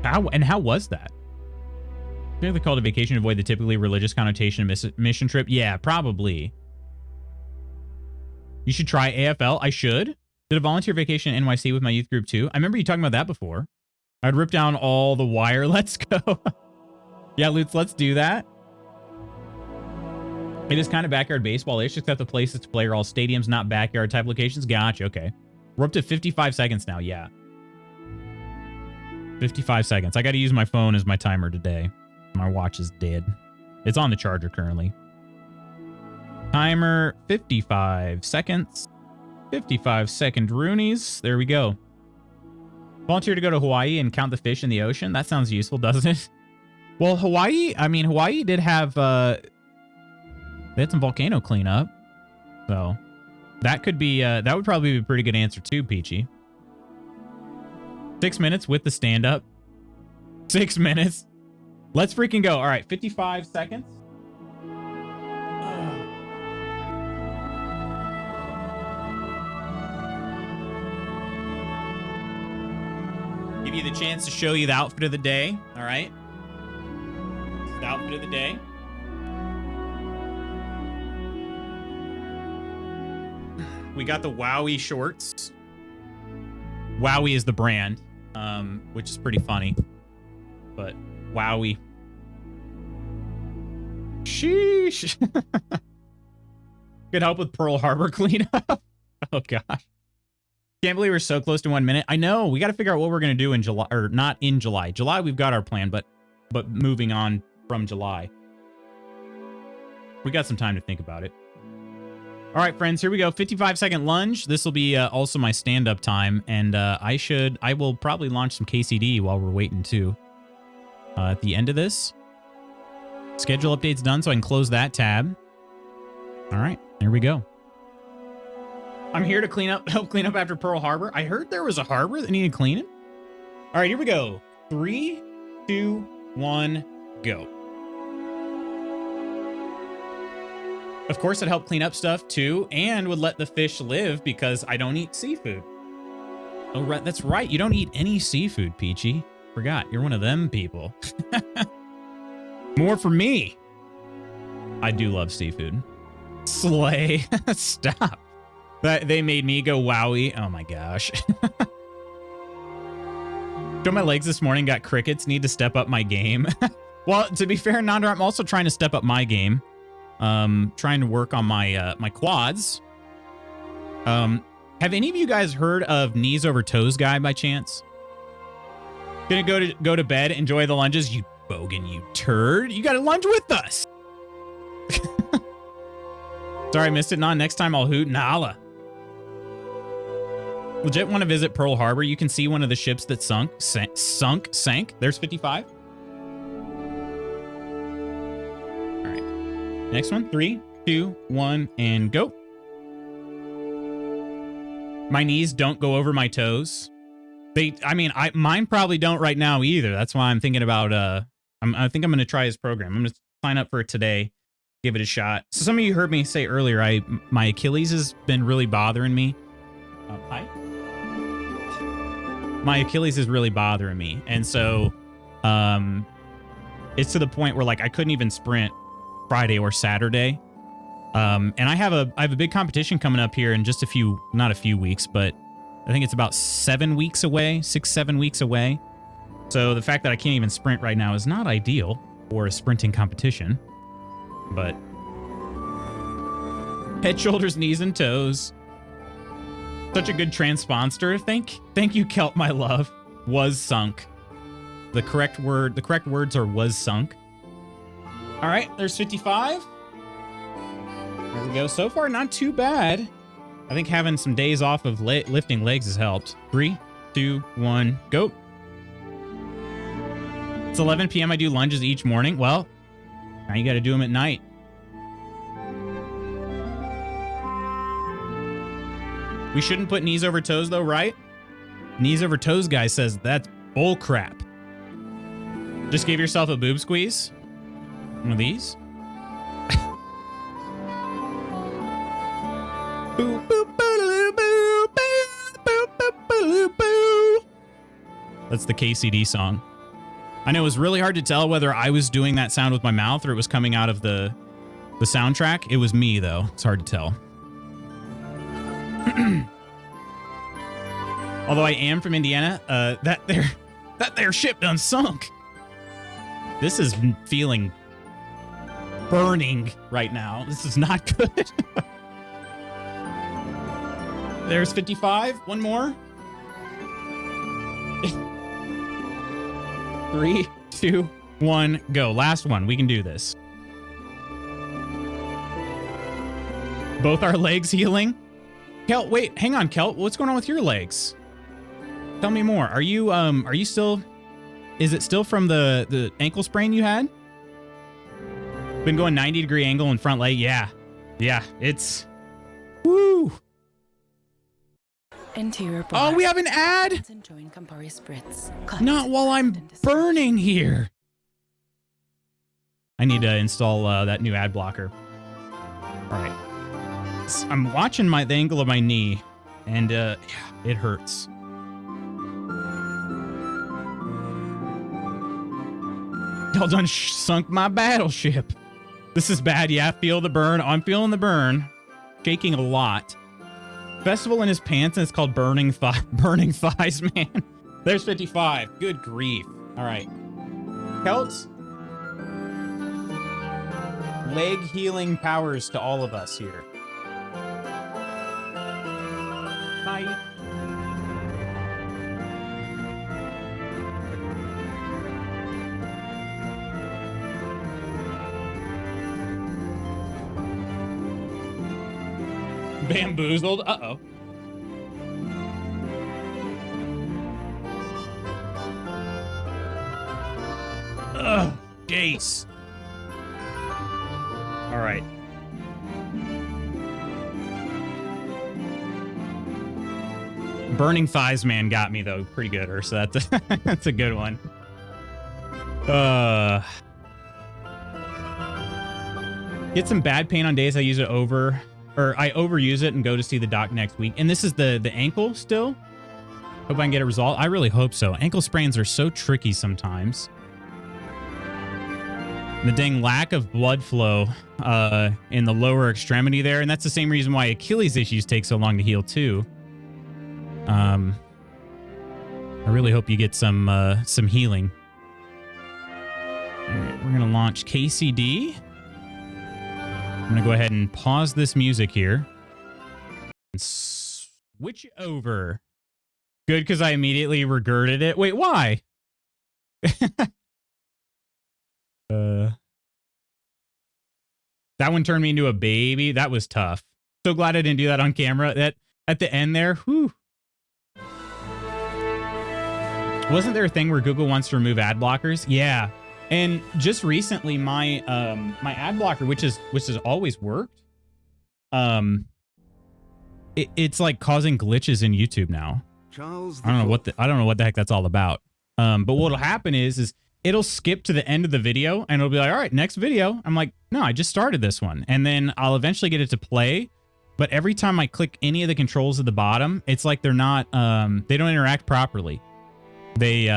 Speaker 1: How was that? I think they called it vacation to avoid the typically religious connotation of mission trip. Yeah, probably. You should try AFL. I should. Did a volunteer vacation in NYC with my youth group too. I remember you talking about that before. I'd rip down all the wire. Let's go. Yeah, Lutz, let's do that. It is kind of backyard baseball-ish, except the places to play are all stadiums, not backyard type locations. Gotcha. Okay. We're up to 55 seconds now. Yeah. 55 seconds. I got to use my phone as my timer today. My watch is dead. It's on the charger currently. Timer, 55 seconds. 55-second Roonies. There we go. Volunteer to go to Hawaii and count the fish in the ocean. That sounds useful, doesn't it? Well, Hawaii did have, they had some volcano cleanup. So that could be, that would probably be a pretty good answer too, Peachy. 6 minutes with the stand-up. 6 minutes. Let's freaking go. All right, 55 seconds. Give you the chance to show you the outfit of the day. All right. This is the outfit of the day. We got the Wowie shorts. Wowie is the brand, which is pretty funny. But Wowie. Sheesh. Could help with Pearl Harbor cleanup. Oh, gosh. Can't believe we're so close to 1 minute. I know. We got to figure out what we're going to do in July, or not in July. July, we've got our plan, but moving on from July. We got some time to think about it. All right, friends, here we go. 55-second lunge. This will be also my stand-up time, and I will probably launch some KCD while we're waiting too. At the end of this. Schedule update's done, so I can close that tab. All right, here we go. I'm here to help clean up after Pearl Harbor. I heard there was a harbor that needed cleaning. All right, here we go. 3, 2, 1, go. Of course, I'd help clean up stuff too, and would let the fish live because I don't eat seafood. Oh, right, that's right. You don't eat any seafood, Peachy. Forgot, you're one of them people. More for me. I do love seafood. Slay. Stop. They made me go wowie. Oh my gosh. Showed my legs this morning, got crickets. Need to step up my game. Well, to be fair, Nandor, I'm also trying to step up my game. Trying to work on my my quads. Have any of you guys heard of knees over toes guy by chance? Gonna go to bed, enjoy the lunges. You bogan, you turd. You gotta lunge with us. Sorry, I missed it. Next time I'll hoot and holla. Legit want to visit Pearl Harbor. You can see one of the ships that sank. There's 55. All right. Next one. 3, 2, 1, and go. My knees don't go over my toes. Mine probably don't right now either. That's why I'm thinking about, I think I'm going to try his program. I'm going to sign up for it today, give it a shot. So some of you heard me say earlier, my Achilles has been really bothering me. Hi. My Achilles is really bothering me. And so, it's to the point where like I couldn't even sprint Friday or Saturday. And I have a big competition coming up here in just not a few weeks, but I think it's about 7 weeks away, 6-7 weeks away. So the fact that I can't even sprint right now is not ideal for a sprinting competition. But head, shoulders, knees, and toes. Such a good transponster. Thank you, Kelp, my love. Was sunk. The correct words are was sunk. All right, there's 55. There we go. So far, not too bad. I think having some days off of lifting legs has helped. 3, 2, 1, go. It's 11 p.m. I do lunges each morning. Well, now you got to do them at night. We shouldn't put knees over toes, though, right? Knees over toes guy says that's bull crap. Just give yourself a boob squeeze. One of these. That's the KCD song. I know it was really hard to tell whether I was doing that sound with my mouth or it was coming out of the soundtrack. It was me, though. It's hard to tell. Although I am from Indiana, that there ship done sunk. This is feeling burning right now. This is not good. There's 55. One more. 3, 2, 1, go. Last one. We can do this. Both our legs healing. Kel, wait, hang on, Kel. What's going on with your legs? Tell me more. Are you still... Is it still from the ankle sprain you had? Been going 90-degree angle in front leg? Yeah. Yeah, it's... Woo! Oh, we have an ad? Not while I'm burning here. I need to install that new ad blocker. All right. I'm watching the angle of my knee, and yeah, it hurts. Y'all done sunk my battleship. This is bad. Yeah, feel the burn. I'm feeling the burn. Shaking a lot. Festival in his pants, and it's called Burning Thighs, man. There's 55. Good grief. All right. Celts. Leg healing powers to all of us here. Bye. Bamboozled. Uh-oh. Ugh, Jace. All right. Burning Thighs man got me though pretty good, so that's that's a good one. Get some bad pain on days I use it over. Or I overuse it and go to see the doc next week. And this is the ankle still. Hope I can get a result. I really hope so. Ankle sprains are so tricky sometimes. The dang lack of blood flow in the lower extremity there. And that's the same reason why Achilles issues take so long to heal too. I really hope you get some healing. All right, we're going to launch KCD. I'm going to go ahead and pause this music here. And switch over. Good, because I immediately regurgitated it. Wait, why? That one turned me into a baby. That was tough. So glad I didn't do that on camera. That at the end there, whew. Wasn't there a thing where Google wants to remove ad blockers? Yeah. And just recently, my my ad blocker, which has always worked, it's like causing glitches in YouTube now.
Speaker 2: Charles
Speaker 1: I don't know what the heck that's all about. But what'll happen is it'll skip to the end of the video and it'll be like, all right, next video. I'm like, no, I just started this one. And then I'll eventually get it to play. But every time I click any of the controls at the bottom, it's like they're not, they don't interact properly. They,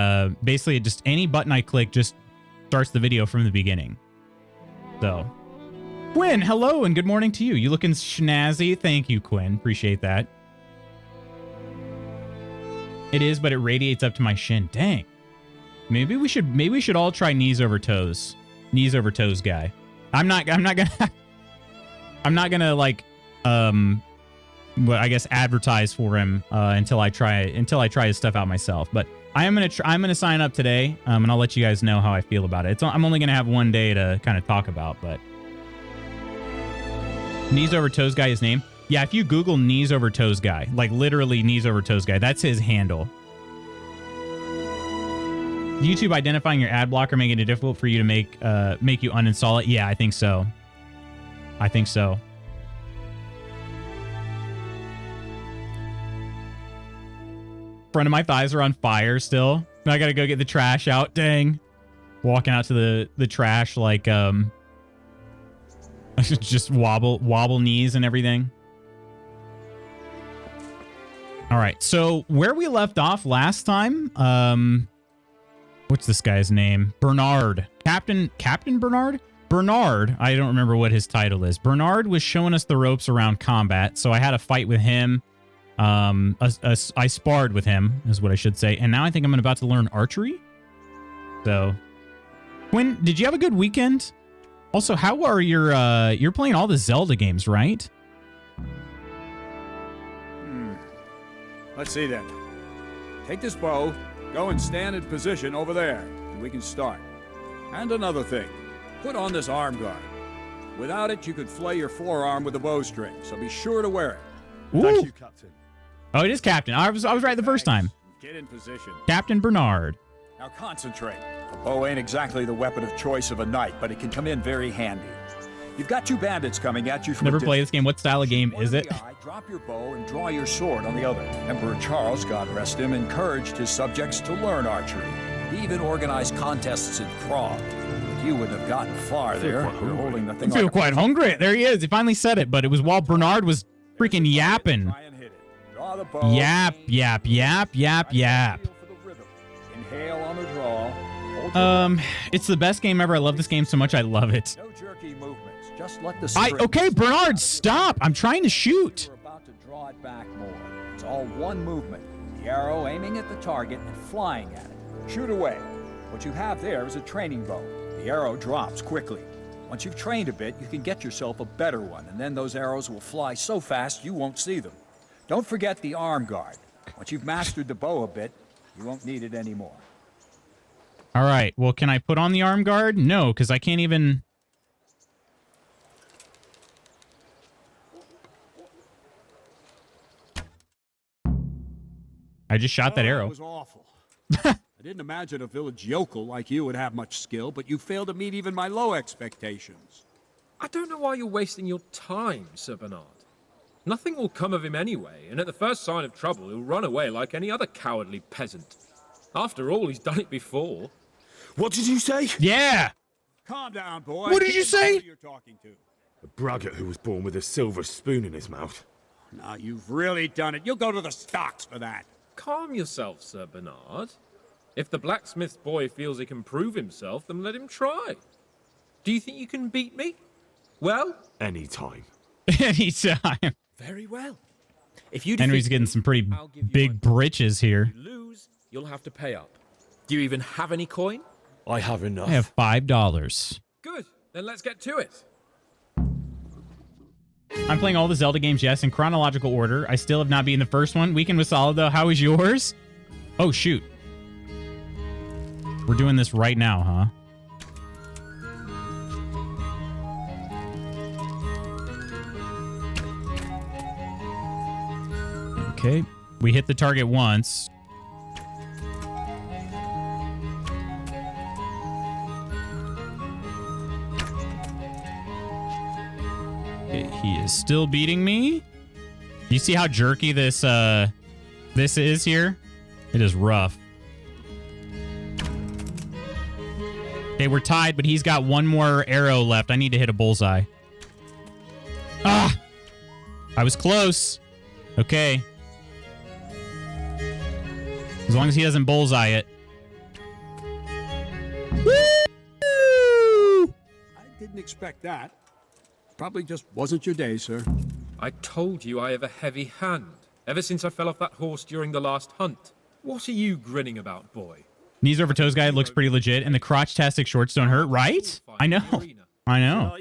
Speaker 1: basically just any button I click just starts the video from the beginning. So, Quinn, hello and good morning to you. You looking snazzy? Thank you, Quinn. Appreciate that. It is, but it radiates up to my shin. Dang. Maybe we should all try knees over toes. Knees over toes guy. I'm not gonna like I guess advertise for him until I try his stuff out myself. But I'm gonna sign up today, and I'll let you guys know how I feel about it. I'm only gonna have one day to kind of talk about, but knees over toes guy, his name. Yeah, if you Google knees over toes guy, like literally knees over toes guy, that's his handle. YouTube identifying your ad blocker making it difficult for you to make you uninstall it. Yeah, I think so. I think so. Front of my thighs are on fire still. I gotta go get the trash out. Dang. Walking out to the trash like just wobble knees and everything. All right, so where we left off last time, what's this guy's name? Bernard. Captain Bernard? Bernard, I don't remember what his title is. Bernard was showing us the ropes around combat, so I had a fight with him. I sparred with him, is what I should say, and now I think I'm about to learn archery. So, Quinn, did you have a good weekend? Also, how are you're playing all the Zelda games, right?
Speaker 3: Let's see then. Take this bow, go and stand in position over there, and we can start. And another thing, put on this arm guard. Without it, you could flay your forearm with a bowstring, so be sure to wear it.
Speaker 1: Ooh.
Speaker 3: Thank you, Captain.
Speaker 1: Oh, it is Captain. I was right the first time.
Speaker 3: Get in position.
Speaker 1: Captain Bernard.
Speaker 3: Now concentrate. A bow ain't exactly the weapon of choice of a knight, but it can come in very handy. You've got two bandits coming at you from
Speaker 1: Never played this game. What style of game is it?
Speaker 3: Drop your bow and draw your sword on the other. Emperor Charles, God rest him, encouraged his subjects to learn archery. He even organized contests in Prague. But you wouldn't have gotten far there. You're holding the thing.
Speaker 1: I feel quite hungry. There he is. He finally said it, but it was while Bernard was freaking yapping. Yap, yap, yap, yap, yap.
Speaker 3: Inhale on the draw.
Speaker 1: It's the best game ever. I love this game so much. I love it.
Speaker 3: No jerky movements. Just let the
Speaker 1: okay, Bernard, stop. I'm trying to shoot.
Speaker 3: We're about to draw it back more. It's all one movement. The arrow aiming at the target and flying at it. Shoot away. What you have there is a training bow. The arrow drops quickly. Once you've trained a bit, you can get yourself a better one, and then those arrows will fly so fast you won't see them. Don't forget the arm guard. Once you've mastered the bow a bit, you won't need it anymore.
Speaker 1: All right. Well, can I put on the arm guard? No, because I can't even... I just shot that arrow.
Speaker 4: That was awful. I didn't imagine a village yokel like you would have much skill, but you failed to meet even my low expectations.
Speaker 5: I don't know why you're wasting your time, Sir Bernard. Nothing will come of him anyway, and at the first sign of trouble, he'll run away like any other cowardly peasant. After all, he's done it before.
Speaker 4: What did you say?
Speaker 1: Yeah.
Speaker 3: Calm down, boy.
Speaker 1: What did you say?
Speaker 3: Who you're talking to.
Speaker 4: A braggart who was born with a silver spoon in his mouth.
Speaker 3: Now you've really done it. You'll go to the stocks for that.
Speaker 5: Calm yourself, Sir Bernard. If the blacksmith's boy feels he can prove himself, then let him try. Do you think you can beat me? Well?
Speaker 4: Anytime.
Speaker 1: Anytime.
Speaker 5: Very well. If you
Speaker 1: Henry's getting some pretty big britches here.
Speaker 5: If you lose, you'll have to pay up. Do you even have any coin?
Speaker 4: I have enough.
Speaker 1: I have $5.
Speaker 5: Good. Then let's get to it.
Speaker 1: I'm playing all the Zelda games, yes, in chronological order. I still have not beaten the first one. Weekend was solid, though. How was yours? Oh, shoot. We're doing this right now, huh? Okay. We hit the target once. Okay, he is still beating me. You see how jerky this this is here, it is rough. Okay, we're tied, but he's got one more arrow left. I need to hit a bullseye. Ah! I was close. Okay. As long as he doesn't bullseye it. Woo!
Speaker 4: I didn't expect that. Probably just wasn't your day, sir.
Speaker 5: I told you I have a heavy hand. Ever since I fell off that horse during the last hunt. What are you grinning about, boy?
Speaker 1: Knees over toes guy looks pretty legit, and the crotch-tastic shorts don't hurt, right? I know. I know.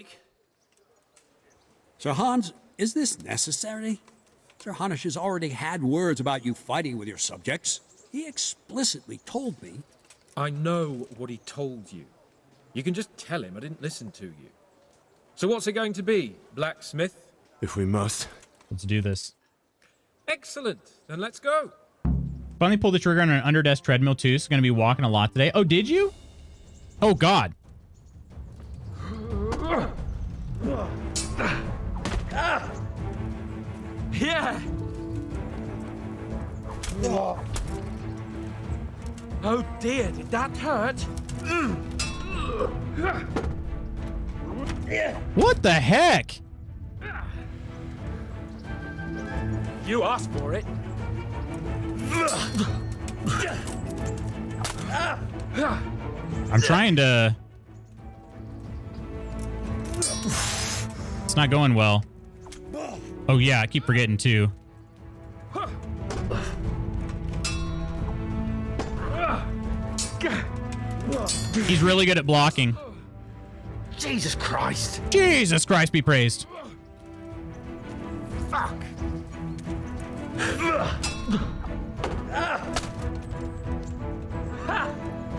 Speaker 4: Sir Hans, is this necessary? Sir Hanush has already had words about you fighting with your subjects. He explicitly told me.
Speaker 5: I know what he told you. You can just tell him I didn't listen to you. So what's it going to be, blacksmith?
Speaker 2: If we must.
Speaker 1: Let's do this.
Speaker 5: Excellent. Then let's go.
Speaker 1: Finally pulled the trigger on an underdesk treadmill, too, so going to be walking a lot today. Oh, did you? Oh, God.
Speaker 5: Yeah. Oh dear, did that hurt?
Speaker 1: What the heck?
Speaker 5: You asked for it.
Speaker 1: I'm trying to... It's not going well. Oh, yeah, I keep forgetting, too. He's really good at blocking.
Speaker 5: Jesus Christ.
Speaker 1: Jesus Christ be praised.
Speaker 5: Fuck.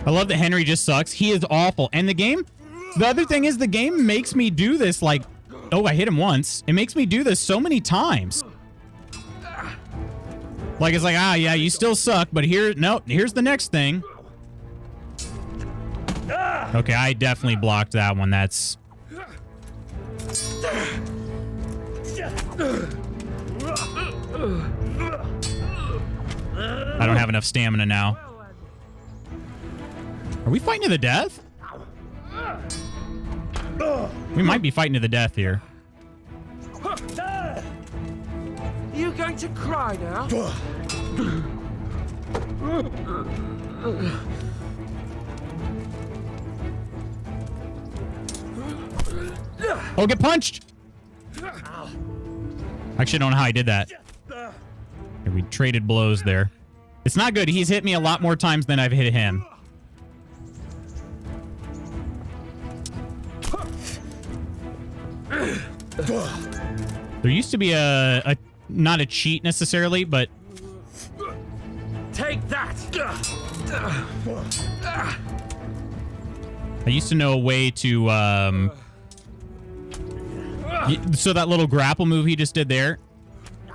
Speaker 1: I love that Henry just sucks. He is awful. And the game... The other thing is the game makes me do this like... Oh, I hit him once. It makes me do this so many times. Like, it's like, ah, yeah, you still suck, but here... No, here's the next thing. Okay, I definitely blocked that one. That's... I don't have enough stamina now. Are we fighting to the death? We might be fighting to the death here.
Speaker 5: Are you going to cry now?
Speaker 1: Oh, get punched! Actually, I don't know how I did that. Okay, we traded blows there. It's not good. He's hit me a lot more times than I've hit him. There used to be a not a cheat necessarily, but
Speaker 5: Take that!
Speaker 1: I used to know a way to so that little grapple move he just did there,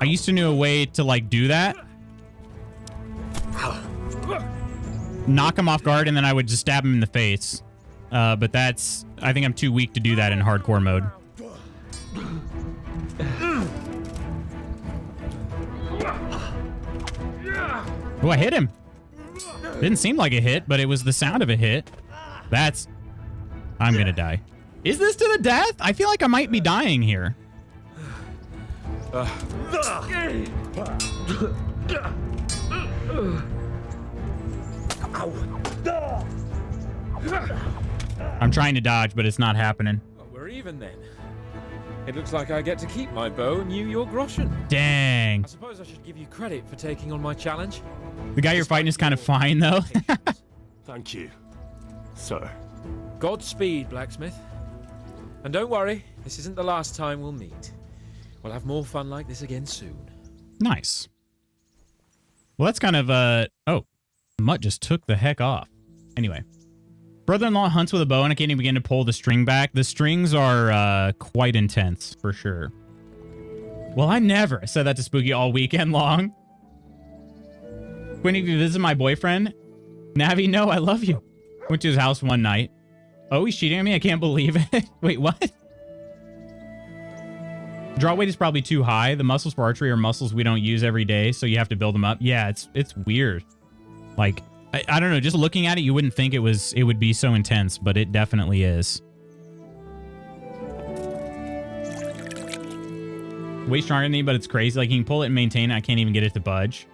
Speaker 1: I used to know a way to like do that, knock him off guard, and then I would just stab him in the face. But that's, I think I'm too weak to do that in hardcore mode. Oh, I hit him. Didn't seem like a hit, but it was the sound of a hit. That's... I'm gonna die. Is this to the death? I feel like I might be dying here. I'm trying to dodge, but it's not happening.
Speaker 5: Well, we're even then. It looks like I get to keep my bow and you your groschen.
Speaker 1: Dang.
Speaker 5: I suppose I should give you credit for taking on my challenge.
Speaker 1: The guy you're fighting is kind of fine, though.
Speaker 2: Thank you, sir.
Speaker 5: Godspeed, blacksmith. And don't worry, this isn't the last time we'll meet. We'll have more fun like this again soon.
Speaker 1: Nice. Well, that's kind of, oh. Mutt just took the heck off. Anyway. Brother-in-law hunts with a bow, and I can't even begin to pull the string back. The strings are, quite intense, for sure. Well, I never said that to Spooky all weekend long. When you visit my boyfriend, Navi, no, I love you. Went to his house one night. Oh, he's cheating on me? I can't believe it. Wait, what? Draw weight is probably too high. The muscles for archery are muscles we don't use every day, so you have to build them up. Yeah, it's weird. Like, I don't know, just looking at it, you wouldn't think it would be so intense, but it definitely is. Way stronger than me, but it's crazy. Like, you can pull it and maintain it. I can't even get it to budge.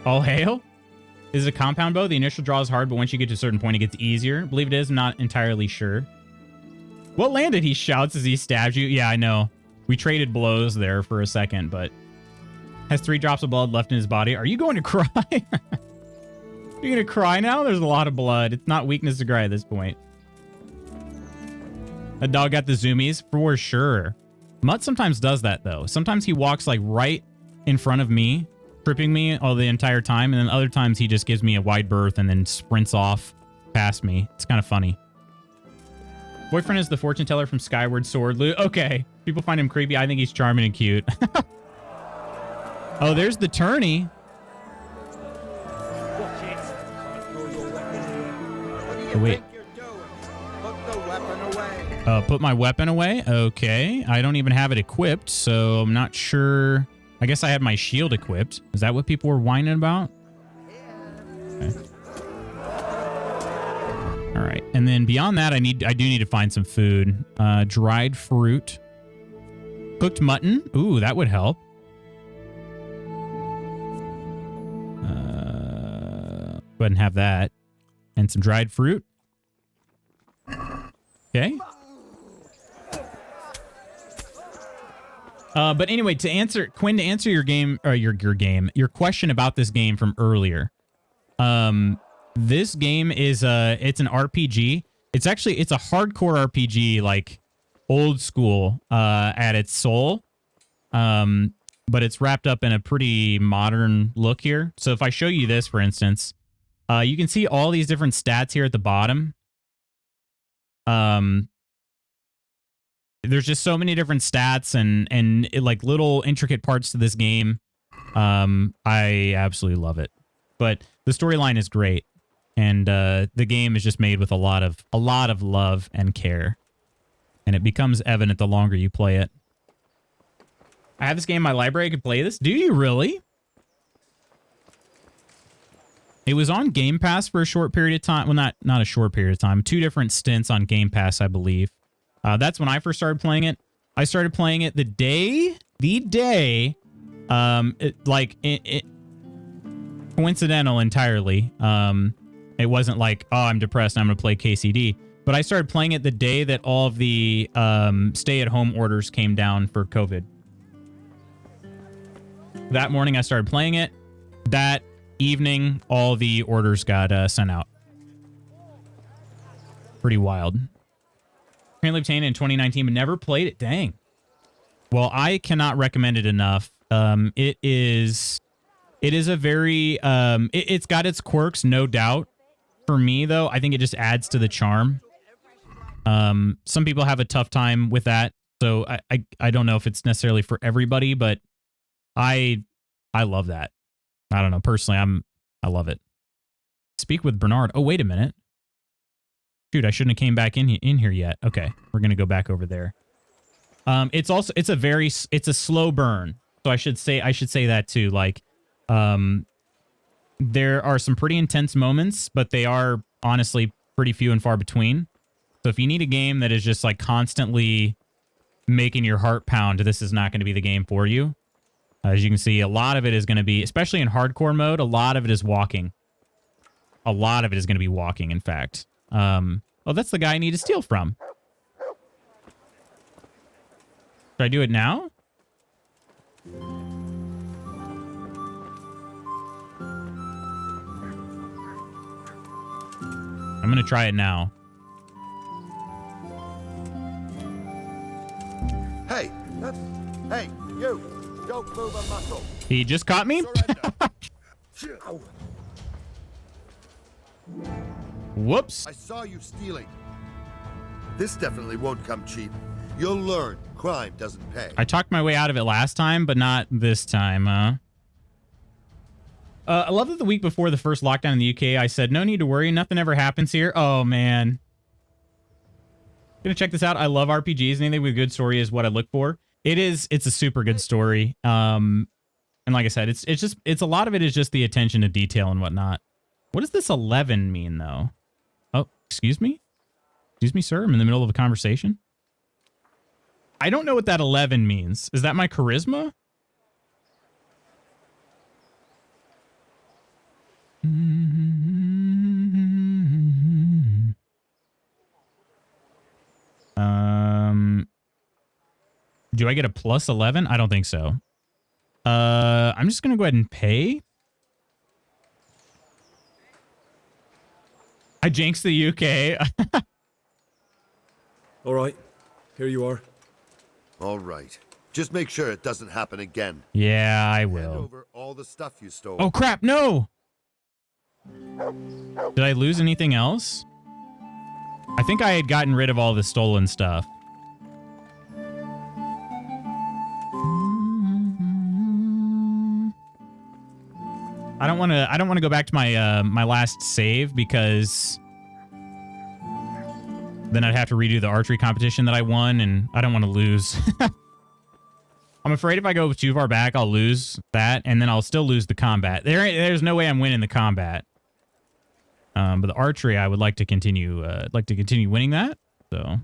Speaker 1: All hail? Is it a compound bow? The initial draw is hard, but once you get to a certain point, it gets easier. I believe it is. I'm not entirely sure. What landed? He shouts as he stabs you. Yeah, I know. We traded blows there for a second, but has 3 drops of blood left in his body. Are you going to cry? You're going to cry now? There's a lot of blood. It's not weakness to cry at this point. A dog got the zoomies? For sure. Mutt sometimes does that, though. Sometimes he walks, like, right in front of me, tripping me all the entire time, and then other times he just gives me a wide berth and then sprints off past me. It's kind of funny. Boyfriend is the fortune teller from Skyward Sword. Okay. People find him creepy. I think he's charming and cute. Oh, there's the tourney. Oh, wait. Put my weapon away. Okay. I don't even have it equipped, so I'm not sure. I guess I had my shield equipped. Is that what people were whining about? Okay. All right. And then beyond that, I do need to find some food. Dried fruit. Cooked mutton. Ooh, that would help. Go ahead and have that. And some dried fruit. Okay. But anyway, to answer Quinn, to answer your game or your question about this game from earlier. This game is it's an RPG. It's a hardcore RPG, like old school at its soul. But it's wrapped up in a pretty modern look here. So if I show you this, for instance, you can see all these different stats here at the bottom. There's just so many different stats and like little intricate parts to this game. I absolutely love it. But the storyline is great, and the game is just made with a lot of love and care, and it becomes evident the longer you play it. I have this game in my library. I could play this. Do you really? It was on Game Pass for a short period of time. Well, not a short period of time. 2 different stints on Game Pass, I believe. That's when I first started playing it. I started playing it the day, coincidental entirely. It wasn't like, oh, I'm depressed and I'm going to play KCD. But I started playing it the day that all of the stay-at-home orders came down for COVID. That morning, I started playing it. That evening, all the orders got sent out. Pretty wild. Currently obtained in 2019, but never played it. Dang. Well, I cannot recommend it enough. It is a very, it's got its quirks, no doubt. For me, though, I think it just adds to the charm. Some people have a tough time with that, so I don't know if it's necessarily for everybody, but I love that. I don't know. Personally, I love it. Speak with Bernard. Oh, wait a minute. Shoot, I shouldn't have came back in here yet. Okay, we're gonna go back over there. It's a slow burn. So I should say that too. Like, there are some pretty intense moments, but they are honestly pretty few and far between. So if you need a game that is just like constantly making your heart pound, this is not going to be the game for you. As you can see, a lot of it is going to be, especially in hardcore mode, a lot of it is walking. A lot of it is going to be walking, in fact. Oh, that's the guy I need to steal from. Should I do it now? I'm going to try it now.
Speaker 6: Hey, hey, you! Don't move a muscle.
Speaker 1: He just caught me? Whoops.
Speaker 6: I saw you stealing. This definitely won't come cheap. You'll learn crime doesn't pay.
Speaker 1: I talked my way out of it last time, but not this time, I love that the week before the first lockdown in the UK, I said, no need to worry, nothing ever happens here. Oh, man. Gonna check this out. I love RPGs. Anything with a good story is what I look for. It's a super good story. And like I said, it's a lot of it is just the attention to detail and whatnot. What does this 11 mean though? Oh, excuse me? Excuse me, sir. I'm in the middle of a conversation. I don't know what that 11 means. Is that my charisma? Do I get a plus 11? I don't think so. I'm just gonna go ahead and pay. I jinxed the UK.
Speaker 2: All right, here you are.
Speaker 6: All right. Just make sure it doesn't happen again.
Speaker 1: Yeah, I
Speaker 6: Hand
Speaker 1: will.
Speaker 6: over all the stuff you stole.
Speaker 1: Oh crap, no! Did I lose anything else? I think I had gotten rid of all the stolen stuff. I don't want to go back to my my last save because then I'd have to redo the archery competition that I won, and I don't want to lose. I'm afraid if I go too far back, I'll lose that, and then I'll still lose the combat. There's no way I'm winning the combat. But the archery, I would like to continue. Winning that. So,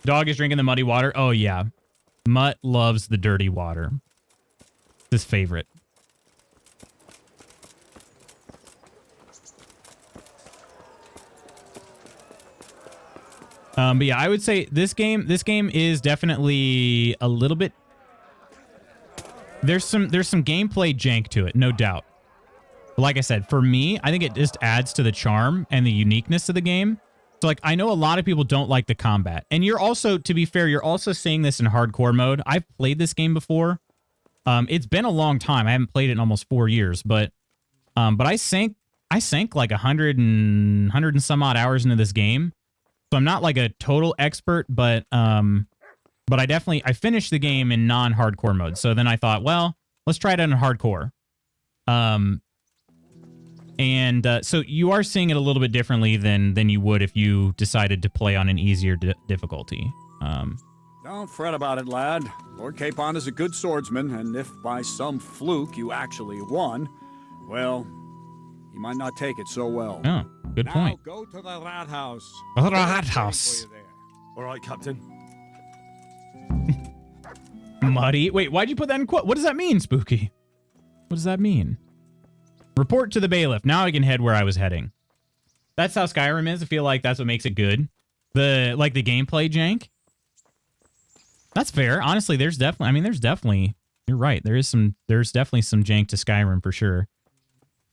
Speaker 1: dog is drinking the muddy water. Oh yeah, Mutt loves the dirty water. His favorite. But yeah, I would say this game is definitely a little bit. There's some gameplay jank to it, no doubt. But like I said, for me, I think it just adds to the charm and the uniqueness of the game. So like, I know a lot of people don't like the combat, and you're also, to be fair, you're also seeing this in hardcore mode. I've played this game before. It's been a long time. I haven't played it in almost 4 years, but I sank like 100 and some odd hours into this game. So I'm not like a total expert, but I finished the game in non-hardcore mode. So then I thought, well, let's try it in hardcore. So you are seeing it a little bit differently than you would if you decided to play on an easier difficulty.
Speaker 3: Don't fret about it, lad. Lord Capon is a good swordsman, and if by some fluke you actually won, well, he might not take it so well.
Speaker 1: Oh, good point.
Speaker 3: Now go to the rat house.
Speaker 1: The rat house.
Speaker 2: All right, Captain.
Speaker 1: Muddy. Wait, why'd you put that in quote? What does that mean, Spooky? What does that mean? Report to the bailiff. Now I can head where I was heading. That's how Skyrim is. I feel like that's what makes it good. The gameplay jank. That's fair. Honestly, you're right. There's definitely some jank to Skyrim for sure.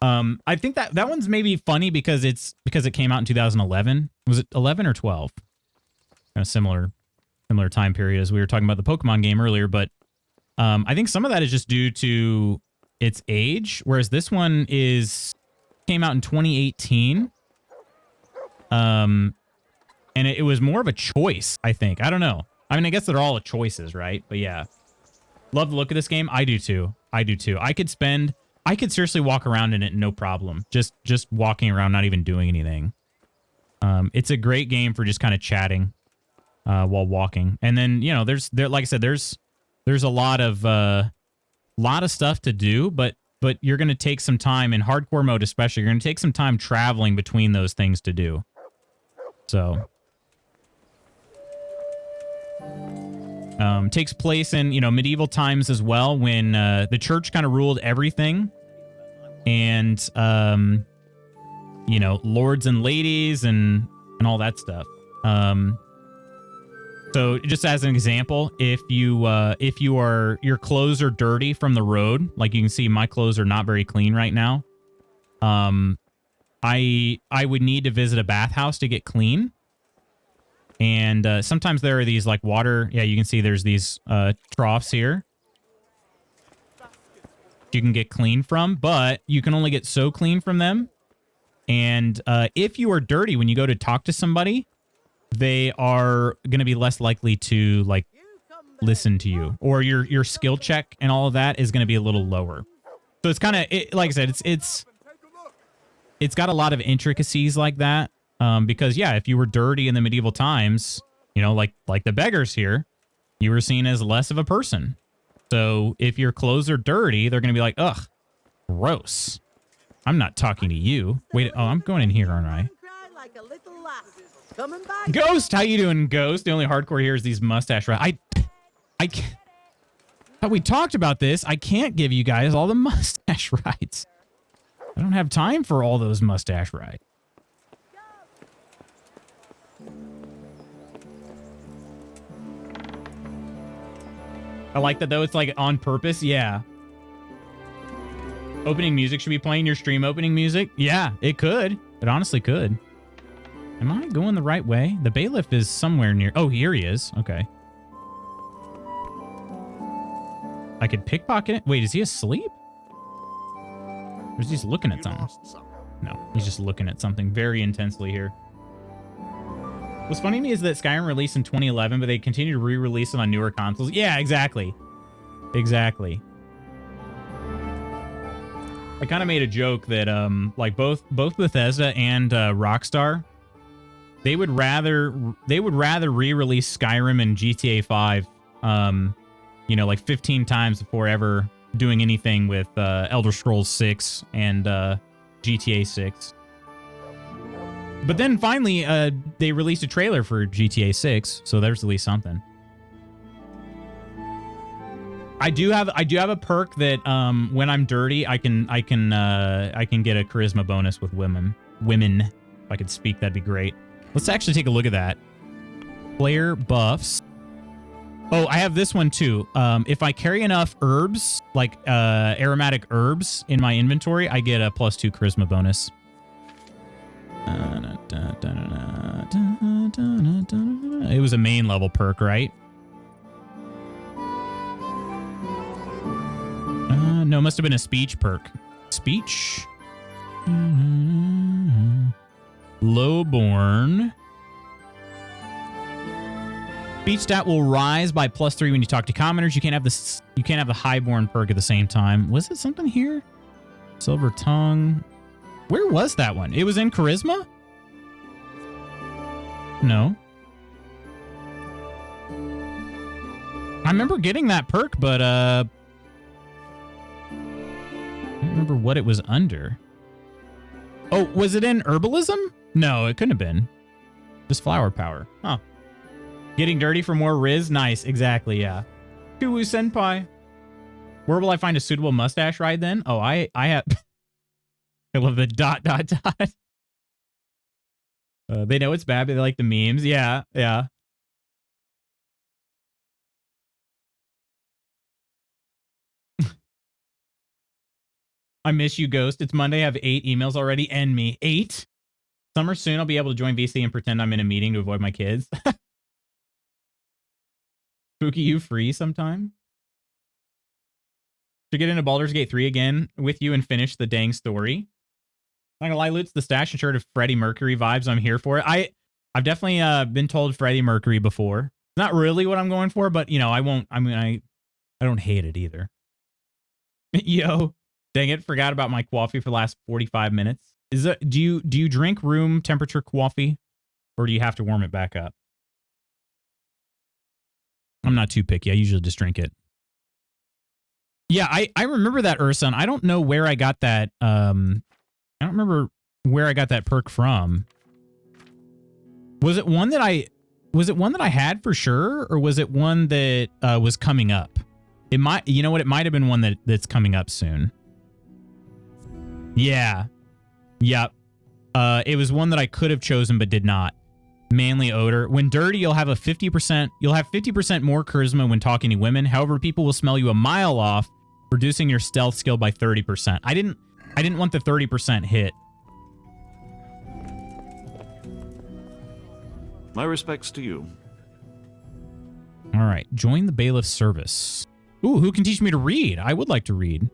Speaker 1: I think that one's maybe funny because it came out in 2011. Was it 11 or 12? Kind of similar time period as we were talking about the Pokemon game earlier, but I think some of that is just due to its age, whereas this one came out in 2018. And it was more of a choice, I think. I don't know. I mean, I guess they're all choices, right? But yeah. Love the look of this game. I do too. I could seriously walk around in it, no problem. Just walking around, not even doing anything. It's a great game for just kind of chatting while walking. And then, you know, like I said, there's a lot of stuff to do, but you're going to take some time in hardcore mode, especially. You're going to take some time traveling between those things to do. So, takes place in, you know, medieval times as well, when the church kind of ruled everything, and you know, lords and ladies and all that stuff. So just as an example, if your clothes are dirty from the road, like you can see, my clothes are not very clean right now. I would need to visit a bathhouse to get clean. And sometimes there are these like water. Yeah, you can see there's these troughs here you can get clean from, but you can only get so clean from them. And if you are dirty when you go to talk to somebody, they are going to be less likely to like listen to you, or your skill check and all of that is going to be a little lower. So it's kind of like I said, it's got a lot of intricacies like that. Because yeah, if you were dirty in the medieval times, you know, like the beggars here, you were seen as less of a person. So if your clothes are dirty, they're going to be like, ugh, gross. I'm not talking to you. Wait, oh, I'm going in here, aren't I? Ghost, how you doing, Ghost? The only hardcore here is these mustache rides. I can't. We talked about this. I can't give you guys all the mustache rides. I don't have time for all those mustache rides. I like that, though. It's like on purpose. Yeah. Opening music should be playing your stream opening music. Yeah, it could. It honestly could. Am I going the right way? The bailiff is somewhere near. Oh, here he is. Okay. I could pickpocket it. Wait, is he asleep? Or is he just looking at something? No, he's just looking at something very intensely here. What's funny to me is that Skyrim released in 2011, but they continue to re-release it on newer consoles. Yeah, exactly. Exactly. I kind of made a joke that like both Bethesda and Rockstar, they would rather re-release Skyrim and GTA 5 you know, like 15 times before ever doing anything with Elder Scrolls 6 and GTA 6. But then finally, they released a trailer for GTA 6, so there's at least something. I do have a perk that when I'm dirty, I can get a charisma bonus with women. If I could speak, that'd be great. Let's actually take a look at that. Player buffs. Oh, I have this one too. If I carry enough herbs, like aromatic herbs in my inventory, I get a +2 charisma bonus. It was a main level perk, right? No, must have been a speech perk. Speech? Lowborn. Speech stat will rise by +3 when you talk to commoners. You can't have the highborn perk at the same time. Was it something here? Silver tongue. Where was that one? It was in charisma? No. I remember getting that perk, but I don't remember what it was under. Oh, was it in herbalism? No, it couldn't have been. Just flower power. Huh. Getting dirty for more Riz? Nice. Exactly, yeah. Kuwu Senpai. Where will I find a suitable mustache ride then? Oh, I have... I love the ... They know it's bad, but they like the memes. Yeah, yeah. I miss you, Ghost. It's Monday. I have 8 emails already. End me. 8? Summer soon. I'll be able to join VC and pretend I'm in a meeting to avoid my kids. Spooky, you free sometime? To get into Baldur's Gate 3 again with you and finish the dang story. Not gonna lie, Loot's the stash and shirt of Freddie Mercury vibes. I'm here for it. I've definitely been told Freddie Mercury before. Not really what I'm going for, but you know, I don't hate it either. Yo, dang it, forgot about my coffee for the last 45 minutes. Do you drink room temperature coffee, or do you have to warm it back up? I'm not too picky. I usually just drink it. Yeah, I remember that, Urson. I don't know where I got that. I don't remember where I got that perk from. Was it one that I had for sure, or was it one that was coming up? It might, you know what? It might have been one that's coming up soon. Yeah. Yep. It was one that I could have chosen but did not. Manly odor. When dirty, you'll have 50% more charisma when talking to women. However, people will smell you a mile off, reducing your stealth skill by 30%. I didn't want the 30% hit.
Speaker 7: My respects to you.
Speaker 1: All right. Join the bailiff's service. Ooh, who can teach me to read? I would like to read.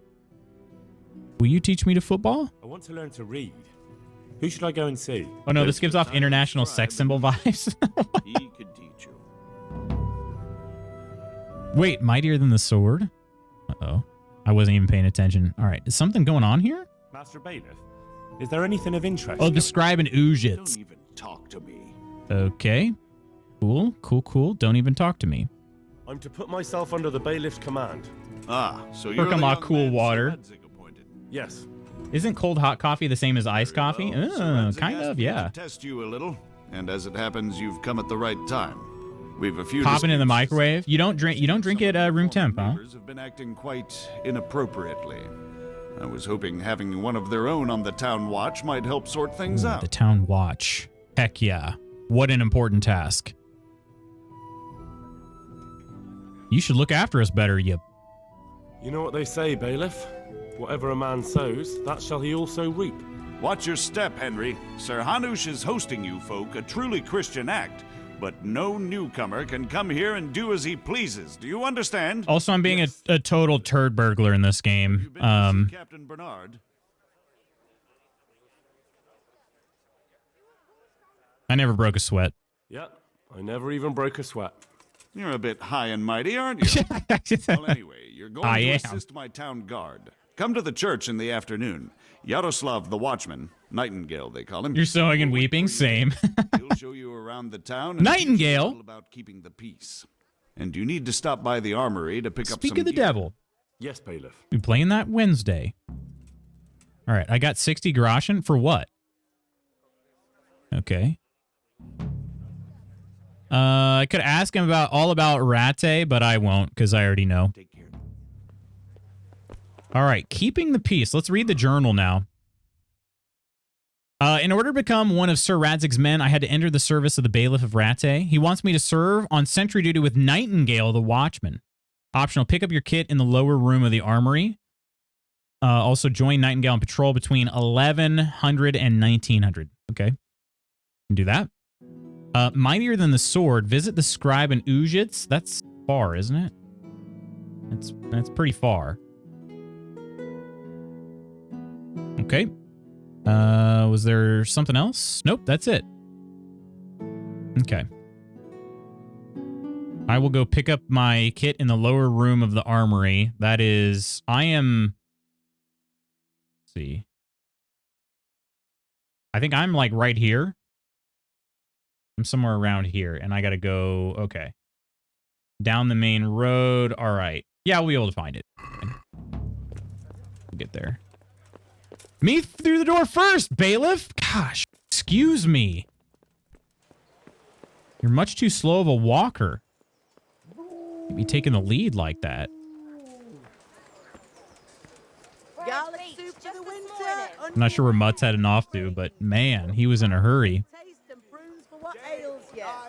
Speaker 1: Will you teach me to football?
Speaker 8: I want to learn to read. Who should I go and see?
Speaker 1: Oh no, this gives off international sex symbol vibes.
Speaker 7: He could teach you.
Speaker 1: Wait, mightier than the sword? Uh-oh. I wasn't even paying attention. All right, is something going on here?
Speaker 8: Master Bailiff, is there anything of interest?
Speaker 1: Oh, describe an Ujits.
Speaker 7: Don't even talk to me.
Speaker 1: Okay. Cool. Don't even talk to me.
Speaker 8: I'm to put myself under the bailiff's command.
Speaker 7: Ah, so you're the
Speaker 1: Bergamot
Speaker 7: young
Speaker 1: cool
Speaker 7: man
Speaker 1: water.
Speaker 7: Sir Radzig appointed.
Speaker 8: Yes.
Speaker 1: Isn't cold hot coffee the same as iced coffee?
Speaker 7: Well, Sir Radzig
Speaker 1: Kind
Speaker 7: asked
Speaker 1: of,
Speaker 7: me
Speaker 1: yeah.
Speaker 7: to test you a little, and as it happens, you've come at the right time. We've a few
Speaker 1: Popping in the
Speaker 7: disputes.
Speaker 1: microwave. You don't drink it room temp, huh?
Speaker 7: Neighbors have been acting quite inappropriately. I was hoping having one of their own on the town watch might help sort things out.
Speaker 1: The town watch. Heck yeah. What an important task. You should look after us better, you.
Speaker 8: You know what they say, bailiff? Whatever a man sows, that shall he also reap.
Speaker 7: Watch your step, Henry. Sir Hanush is hosting you folk, a truly Christian act, but no newcomer can come here and do as he pleases. Do you understand?
Speaker 1: Also, I'm being a total turd burglar in this game.
Speaker 7: You've been to see Captain Bernard.
Speaker 1: I never broke a sweat.
Speaker 8: Yep, I never even broke a sweat.
Speaker 7: You're a bit high and mighty, aren't you? Well, anyway, you're going
Speaker 1: I
Speaker 7: to
Speaker 1: am.
Speaker 7: assist my town guard. Come to the church in the afternoon. Yaroslav the watchman, Nightingale they call him.
Speaker 1: You're sewing and weeping, same.
Speaker 7: He'll show you around the town and
Speaker 1: Nightingale?
Speaker 7: teach you a little about keeping the peace. And you need to stop by the armory to pick up some
Speaker 1: Speak of the
Speaker 7: gear.
Speaker 1: devil.
Speaker 8: Yes, bailiff.
Speaker 1: We playing that Wednesday. All right, I got 60 groschen for what? Okay. I could ask him all about Rattay, but I won't because I already know.
Speaker 7: Take care.
Speaker 1: All right, keeping the peace. Let's read the journal now. In order to become one of Sir Radzig's men, I had to enter the service of the bailiff of Rattay. He wants me to serve on sentry duty with Nightingale, the watchman. Optional, pick up your kit in the lower room of the armory. Also, join Nightingale on patrol between 1100 and 1900. Okay, can do that. Mightier than the sword, visit the scribe in Ujits. That's far, isn't it? That's pretty far. Okay. Was there something else? Nope, that's it. Okay. I will go pick up my kit in the lower room of the armory. That is, let's see. I think I'm like right here. I'm somewhere around here, and I gotta go, okay. Down the main road. All right. Yeah, we'll be able to find it. We'll get there. Me through the door first, bailiff. Gosh, excuse me. You're much too slow of a walker. You'd be taking the lead like that. I'm not sure where Mutt's heading off to, but man, he was in a hurry.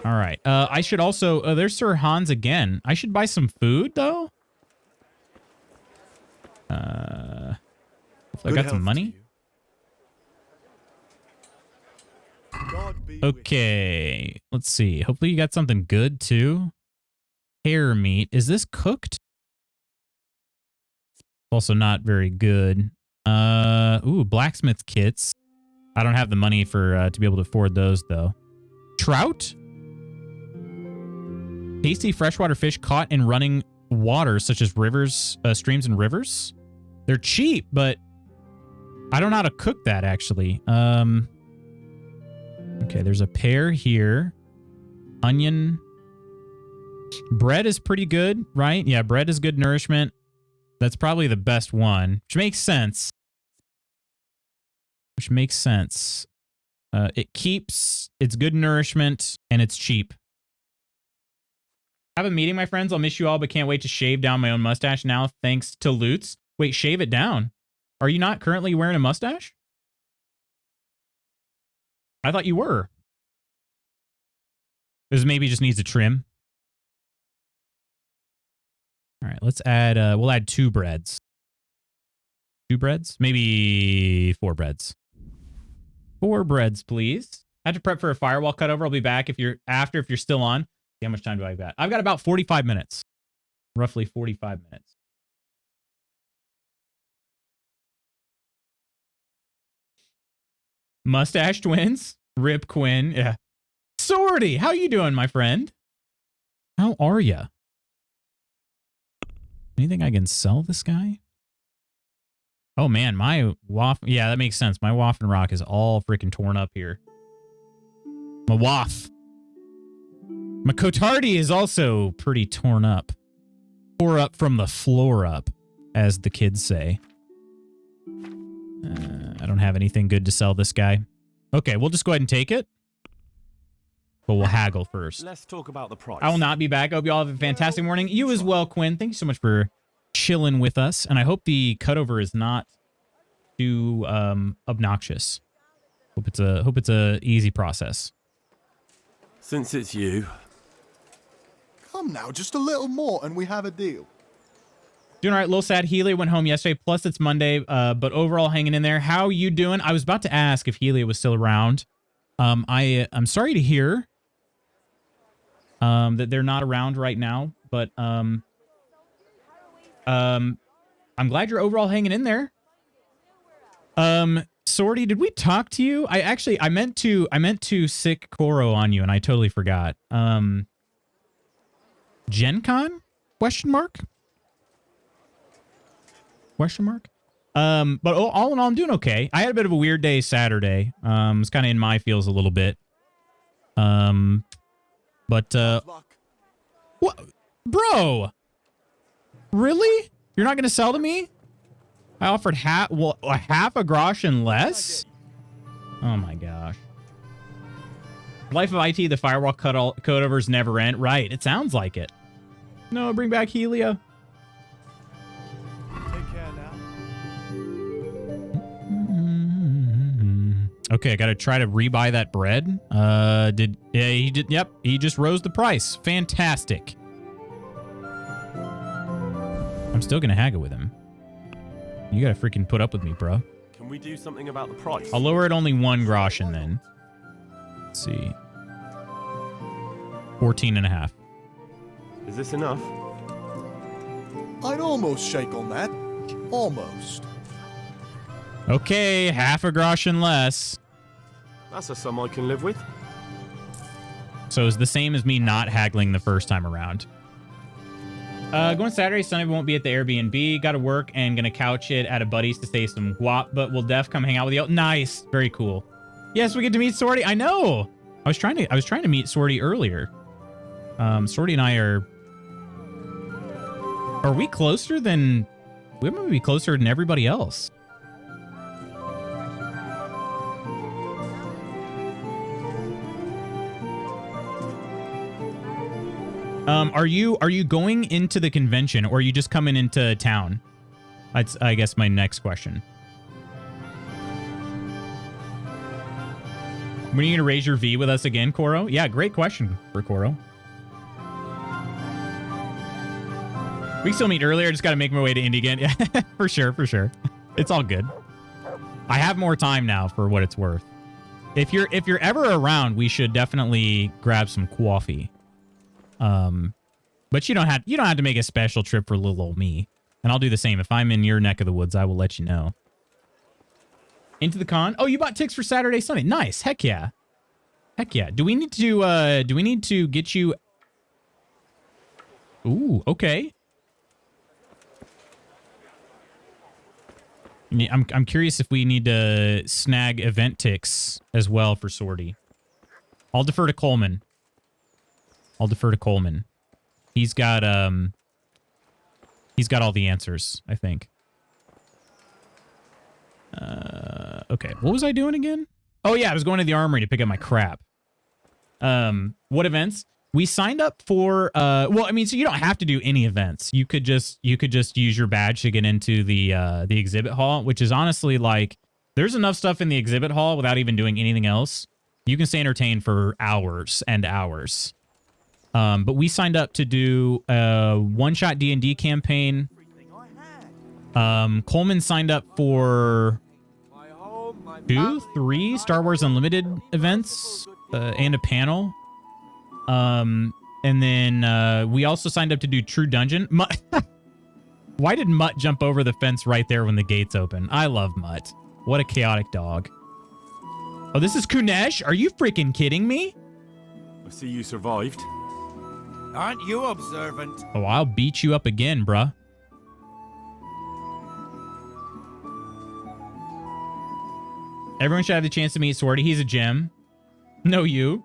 Speaker 1: All right. I should also... there's Sir Hans again. I should buy some food, though. Hopefully I got some money. Okay. Let's see. Hopefully you got something good, too. Hare meat. Is this cooked? Also not very good. Ooh, blacksmith kits. I don't have the money for to be able to afford those, though. Trout? Tasty freshwater fish caught in running water, such as rivers, streams and rivers. They're cheap, but I don't know how to cook that, actually. Okay, there's a pear here. Onion. Bread is pretty good, right? Yeah, bread is good nourishment. That's probably the best one, which makes sense. It's good nourishment, and it's cheap. I have a meeting, my friends. I'll miss you all, but can't wait to shave down my own mustache now, thanks to Lutz. Wait, shave it down? Are you not currently wearing a mustache? I thought you were. This maybe just needs a trim. All right, let's add, we'll add 2 breads. 2 breads? Maybe 4 breads. 4 breads, please. I have to prep for a firewall cutover. I'll be back if you're still on. How much time do I got? I've got about 45 minutes. Roughly 45 minutes. Mustache twins. Rip Quinn. Yeah. Swordy, how you doing, my friend? How are ya? Anything I can sell this guy? Oh man, my waff. Yeah, that makes sense. My waff and rock is all freaking torn up here. My waff. My cotardi is also pretty torn up. Tore up from the floor up, as the kids say. I don't have anything good to sell this guy. Okay, we'll just go ahead and take it. But we'll haggle first.
Speaker 8: Let's talk about the price.
Speaker 1: I will not be back. I hope you all have a fantastic morning. You as well, Quinn. Thank you so much for chilling with us. And I hope the cutover is not too obnoxious. Hope it's a easy process.
Speaker 8: Since it's you.
Speaker 9: Come now, just a little more and we have a deal.
Speaker 1: Doing all right. Little sad. Helia went home yesterday. Plus, it's Monday. But overall, hanging in there. How you doing? I was about to ask if Helia was still around. I'm sorry to hear that they're not around right now. But I'm glad you're overall hanging in there. Sorty, did we talk to you? I meant to sick Koro on you, and I totally forgot. Gen Con? Question mark? But all in all, I'm doing okay. I had a bit of a weird day Saturday. It's kind of in my feels a little bit. But what, bro? Really? You're not gonna sell to me? I offered half a grosh and less. Oh my gosh. Life of IT, the firewall cutovers never end. Right, it sounds like it. No, bring back Helia. Okay, I gotta try to rebuy that bread. He did. Yep, he just rose the price. Fantastic. I'm still gonna haggle with him. You gotta freaking put up with me, bro.
Speaker 8: Can we do something about the price?
Speaker 1: I'll lower it only 1 groschen then. Let's see. 14.5.
Speaker 8: Is this enough?
Speaker 9: I'd almost shake on that. Almost.
Speaker 1: Okay, half a groschen less.
Speaker 8: That's a sum I can live with.
Speaker 1: So it's the same as me not haggling the first time around. Going Saturday, Sunday, we won't be at the Airbnb. Got to work and gonna couch it at a buddy's to save some guap, but we'll def come hang out with you. Nice, very cool. Yes, we get to meet Sorty. I know. I was trying to meet Sorty earlier. Sorty and I are we closer than we might be closer than everybody else. Are you going into the convention or are you just coming into town? That's, I guess, my next question. When are you gonna raise your V with us again, Koro? Yeah, great question for Koro. We can still meet earlier. Just gotta make my way to Indy again. Yeah, for sure. It's all good. I have more time now for what it's worth. If you're ever around, we should definitely grab some coffee. But you don't have to make a special trip for little old me. And I'll do the same. If I'm in your neck of the woods, I will let you know. Into the con. Oh, you bought tickets for Saturday, Sunday. Nice. Heck yeah. Do we need to get you? Ooh, okay. I'm curious if we need to snag event ticks as well for Sorty. I'll defer to Coleman. He's got all the answers, I think. Okay. What was I doing again? Oh yeah, I was going to the armory to pick up my crap. What events? We signed up for well, I mean, so you don't have to do any events. You could just use your badge to get into the exhibit hall, which is honestly like there's enough stuff in the exhibit hall without even doing anything else. You can stay entertained for hours and hours. But we signed up to do a one-shot D&D campaign. Coleman signed up for 3 Star Wars Unlimited events and a panel. And then we also signed up to do True Dungeon. Why did Mutt jump over the fence right there when the gates open? I love Mutt. What a chaotic dog. Oh, this is Kunesh? Are you freaking kidding me?
Speaker 8: I see you survived.
Speaker 10: Aren't you observant?
Speaker 1: Oh, I'll beat you up again, bruh. Everyone should have the chance to meet Swordy. He's a gem. No, you.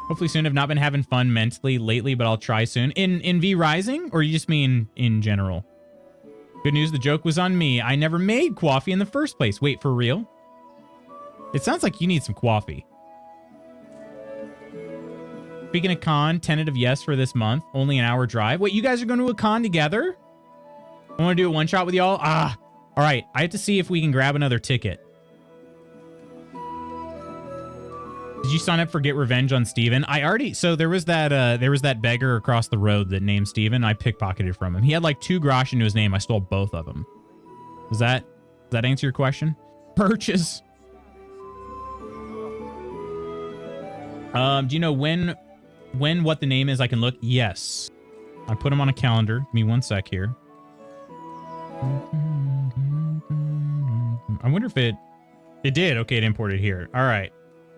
Speaker 1: Hopefully soon. I've not been having fun mentally lately, but I'll try soon. In V Rising, or you just mean in general? Good news, the joke was on me. I never made coffee in the first place. Wait, for real? It sounds like you need some coffee. Speaking of con, tentative yes for this month. Only an hour drive. Wait, you guys are going to a con together? I want to do a one-shot with y'all? Ah, all right. I have to see if we can grab another ticket. Did you sign up for Get Revenge on Steven? I already... So there was that beggar across the road that named Steven. I pickpocketed from him. He had like 2 grosh into his name. I stole both of them. Does that answer your question? Purchase. Do you know when what the name is? I can look. Yes. I put him on a calendar. Give me 1 sec here. I wonder if it did. Okay, it imported here. All right.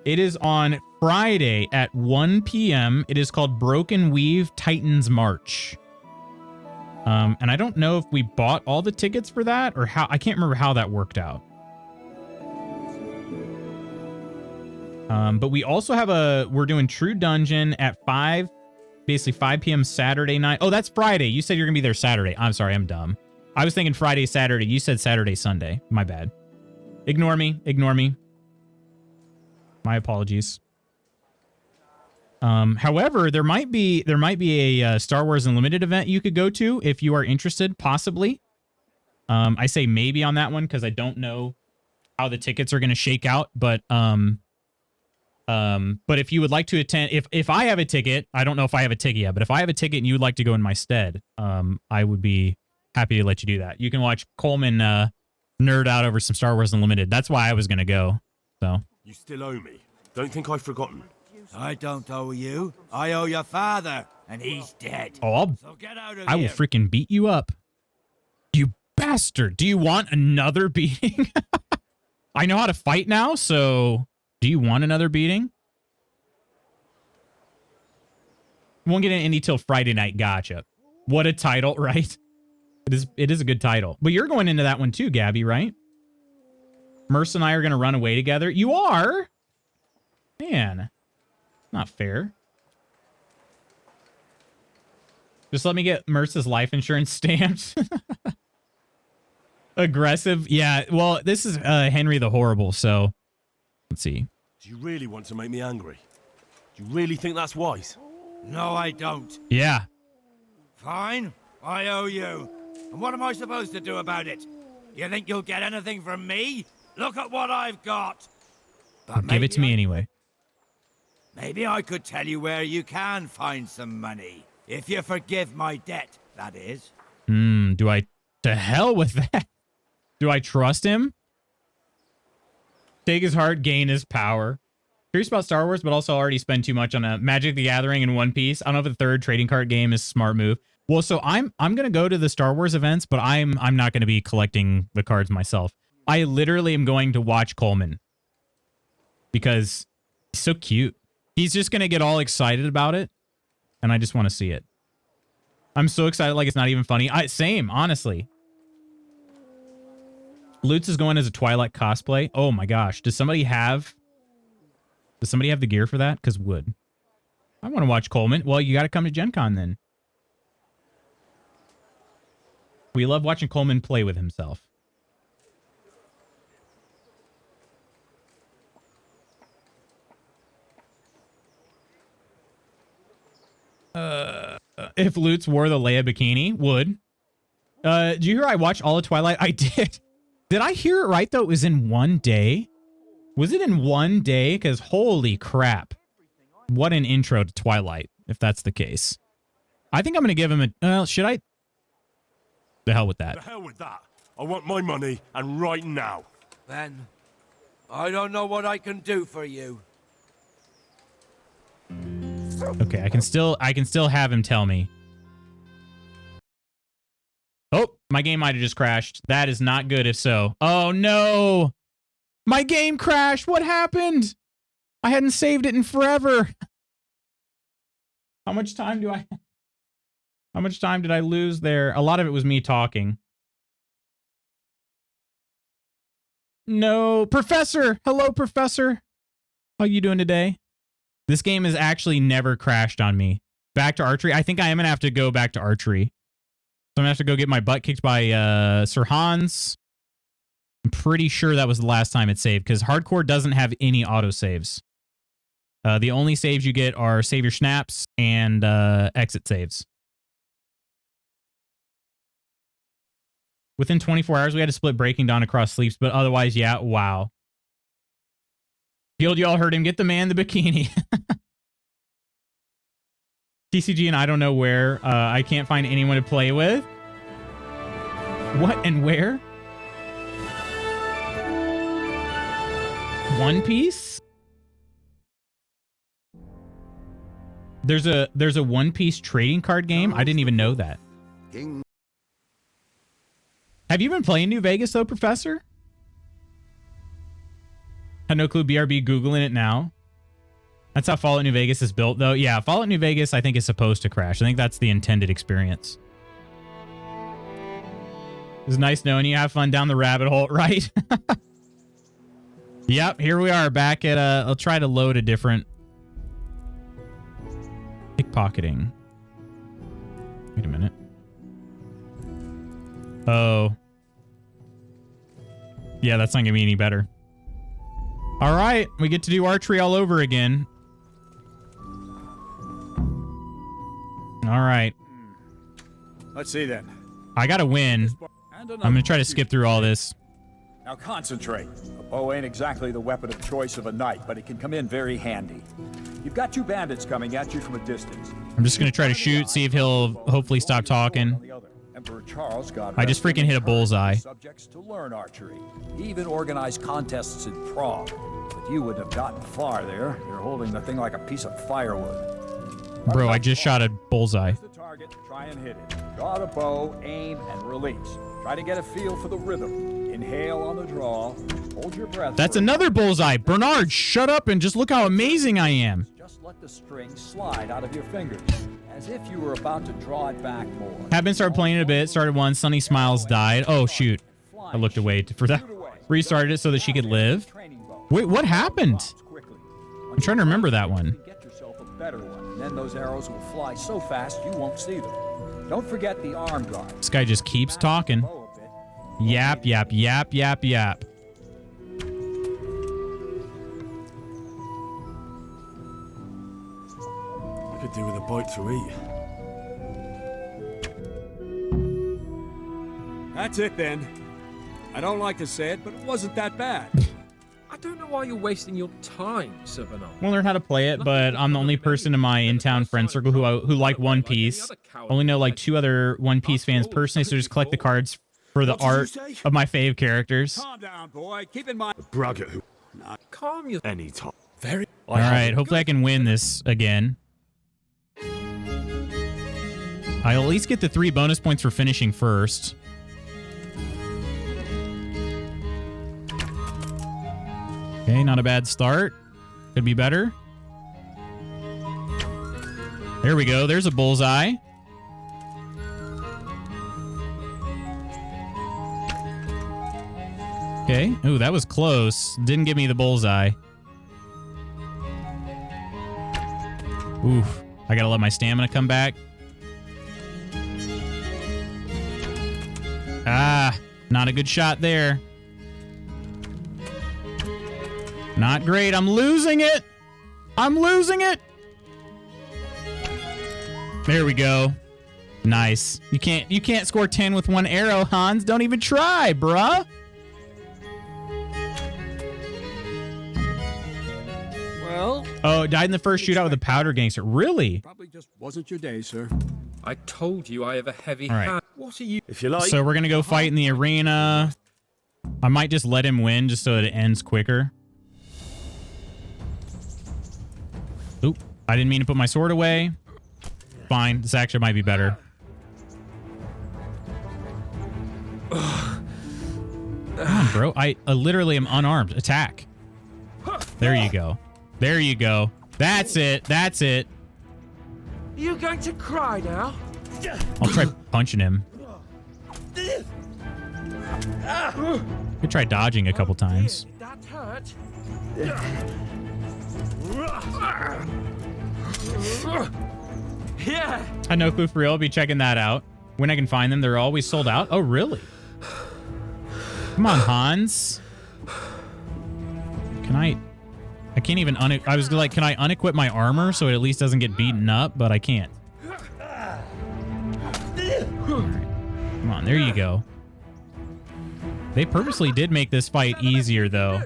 Speaker 1: It is on Friday at 1 p.m. It is called Broken Weave Titans March. And I don't know if we bought all the tickets for that or how. I can't remember how that worked out. But we also have we're doing True Dungeon at 5 p.m. Saturday night. Oh, that's Friday. You said you're going to be there Saturday. I'm sorry, I'm dumb. I was thinking Friday, Saturday. You said Saturday, Sunday. My bad. Ignore me. Ignore me. My apologies. However, there might be a Star Wars Unlimited event you could go to if you are interested, possibly. I say maybe on that one because I don't know how the tickets are going to shake out, but if you would like to attend, if I have a ticket, I don't know if I have a ticket yet, but if I have a ticket and you would like to go in my stead, I would be happy to let you do that. You can watch Coleman nerd out over some Star Wars Unlimited. That's why I was going to go. So
Speaker 8: you still owe me. Don't think I've forgotten.
Speaker 10: I don't owe you. I owe your father, and he's dead.
Speaker 1: Oh,
Speaker 10: so get out of
Speaker 1: I
Speaker 10: here.
Speaker 1: will freaking beat you up. You bastard. Do you want another beating? I know how to fight now, so do you want another beating? Won't get in indie till Friday night. Gotcha. What a title, right? It is a good title. But you're going into that one too, Gabby, right? Merce and I are going to run away together. You are? Man, not fair. Just let me get Merce's life insurance stamped. Aggressive. Yeah, well, this is Henry the Horrible, so let's see.
Speaker 8: Do you really want to make me angry? Do you really think that's wise?
Speaker 10: No, I don't.
Speaker 1: Yeah.
Speaker 10: Fine. I owe you. And what am I supposed to do about it? You think you'll get anything from me? Look at what I've got. But
Speaker 1: give it to me anyway.
Speaker 10: Maybe I could tell you where you can find some money. If you forgive my debt, that is.
Speaker 1: Do I... To hell with that. Do I trust him? Take his heart, gain his power. Curious about Star Wars, but also already spend too much on a Magic the Gathering and One Piece. I don't know if the third trading card game is a smart move. Well, so I'm gonna go to the Star Wars events, but I'm not gonna be collecting the cards myself. I literally am going to watch Coleman because he's so cute. He's just gonna get all excited about it, and I just want to see it. I'm so excited, like it's not even funny. Same, honestly. Lutz is going as a Twilight cosplay. Oh my gosh, does somebody have the gear for that? Because would. I want to watch Coleman. Well, you got to come to Gen Con then. We love watching Coleman play with himself. If Lutz wore the Leia bikini, would. Did you hear I watched all of Twilight? I did. Did I hear it right, though? It was in one day? Was it in one day? Because holy crap. What an intro to Twilight, if that's the case. I think I'm going to give him a... Well, should I... The hell with that.
Speaker 8: The hell with that. I want my money, and right now.
Speaker 10: Ben, I don't know what I can do for you.
Speaker 1: Okay, I can still have him tell me. Oh, my game might have just crashed. That is not good if so. Oh no! My game crashed! What happened? I hadn't saved it in forever. How much time did I lose there? A lot of it was me talking. No, Professor! Hello, Professor! How you doing today? This game has actually never crashed on me. Back to archery. I think I am going to have to go back to archery. So I'm going to have to go get my butt kicked by Sir Hans. I'm pretty sure that was the last time it saved because hardcore doesn't have any autosaves. The only saves you get are save your snaps and exit saves. Within 24 hours, we had to split Breaking Dawn across sleeps, but otherwise, yeah, wow. Guild, y'all heard him. Get the man the bikini. TCG and I don't know where. I can't find anyone to play with. What and where? One Piece? There's a One Piece trading card game? I didn't even know that. Have you been playing New Vegas though, Professor? Had no clue. BRB Googling it now. That's how Fallout New Vegas is built though. Yeah, Fallout New Vegas I think is supposed to crash. I think that's the intended experience. It's nice knowing you. Have fun down the rabbit hole, right? Yep, here we are back at I'll try to load a different pickpocketing. Wait a minute. Oh. Yeah, that's not gonna be any better. All right, we get to do archery all over again. All right.
Speaker 3: Let's see then.
Speaker 1: I gotta win. I'm gonna try to skip through all this.
Speaker 3: Now concentrate. A bow ain't exactly the weapon of choice of a knight, but it can come in very handy. You've got two bandits coming at you from a distance.
Speaker 1: I'm just gonna try to shoot, see if he'll hopefully stop talking.
Speaker 3: Emperor Charles got
Speaker 1: I just freaking hit a bullseye.
Speaker 3: Subjects to learn archery. He even organized contests in Prague. But you wouldn't have gotten far there. You're holding the thing like a piece of firewood.
Speaker 1: Bro, I just shot a bullseye.
Speaker 3: The target, try and hit it. Draw the bow, aim, and release. Try to get a feel for the rhythm. Inhale on the draw. Hold your breath.
Speaker 1: That's another bullseye. Bernard, shut up and just look how amazing I am.
Speaker 3: Just let the string slide out of your fingers, as if you were about to draw it back more.
Speaker 1: Have been started playing it a bit. Started one. Sunny Smiles died. Oh, shoot. I looked away for that. Restarted it so that she could live. Wait, what happened? I'm trying to remember that one.
Speaker 3: Get yourself a better one, and then those arrows will fly so fast you won't see them. Don't forget the arm guard.
Speaker 1: This guy just keeps talking. Yap, yap, yap, yap, yap.
Speaker 2: I could do with a bite to eat.
Speaker 4: That's it then. I don't like to say it, but it wasn't that bad.
Speaker 5: I don't know why you're wasting your time, Sir Bernard.
Speaker 1: I want to learn how to play it, but I'm the only person in my in-town friend circle who like One Piece. Only know like 2 other One Piece fans personally, so just collect the cards for the art of my fave characters.
Speaker 4: Calm down, boy. Keep in mind.
Speaker 2: Braggart who
Speaker 5: Calm your...
Speaker 2: anytime.
Speaker 4: Very.
Speaker 1: All right, hopefully I can win this again. I'll at least get the 3 bonus points for finishing first. Okay, not a bad start. Could be better. There we go. There's a bullseye. Okay. Ooh, that was close. Didn't give me the bullseye. Oof. I gotta let my stamina come back. Ah, not a good shot there. Not great. I'm losing it. I'm losing it. There we go. Nice. You can't score 10 with 1 arrow, Hans. Don't even try, bruh.
Speaker 4: Well.
Speaker 1: Oh, died in the first shootout with a powder gangster. Really?
Speaker 4: Probably just wasn't your day, sir.
Speaker 5: I told you I have a heavy
Speaker 1: All right.
Speaker 5: hand. What are you...
Speaker 2: If you like.
Speaker 1: So we're going to go fight in the arena. I might just let him win just so that it ends quicker. Oop. I didn't mean to put my sword away. Fine. This actually might be better. Come on, bro. I literally am unarmed. Attack. There you go. There you go. That's it. That's it.
Speaker 5: Are you going to cry now?
Speaker 1: I'll try punching him. Could try dodging a couple times.
Speaker 5: Did that hurt? Yeah.
Speaker 1: I know clue for real. I'll be checking that out. When I can find them, they're always sold out. Oh, really? Come on, Hans. Can I can't even I was like, can I unequip my armor so it at least doesn't get beaten up, but I can't. All right. Come on, there you go. They purposely did make this fight easier, though.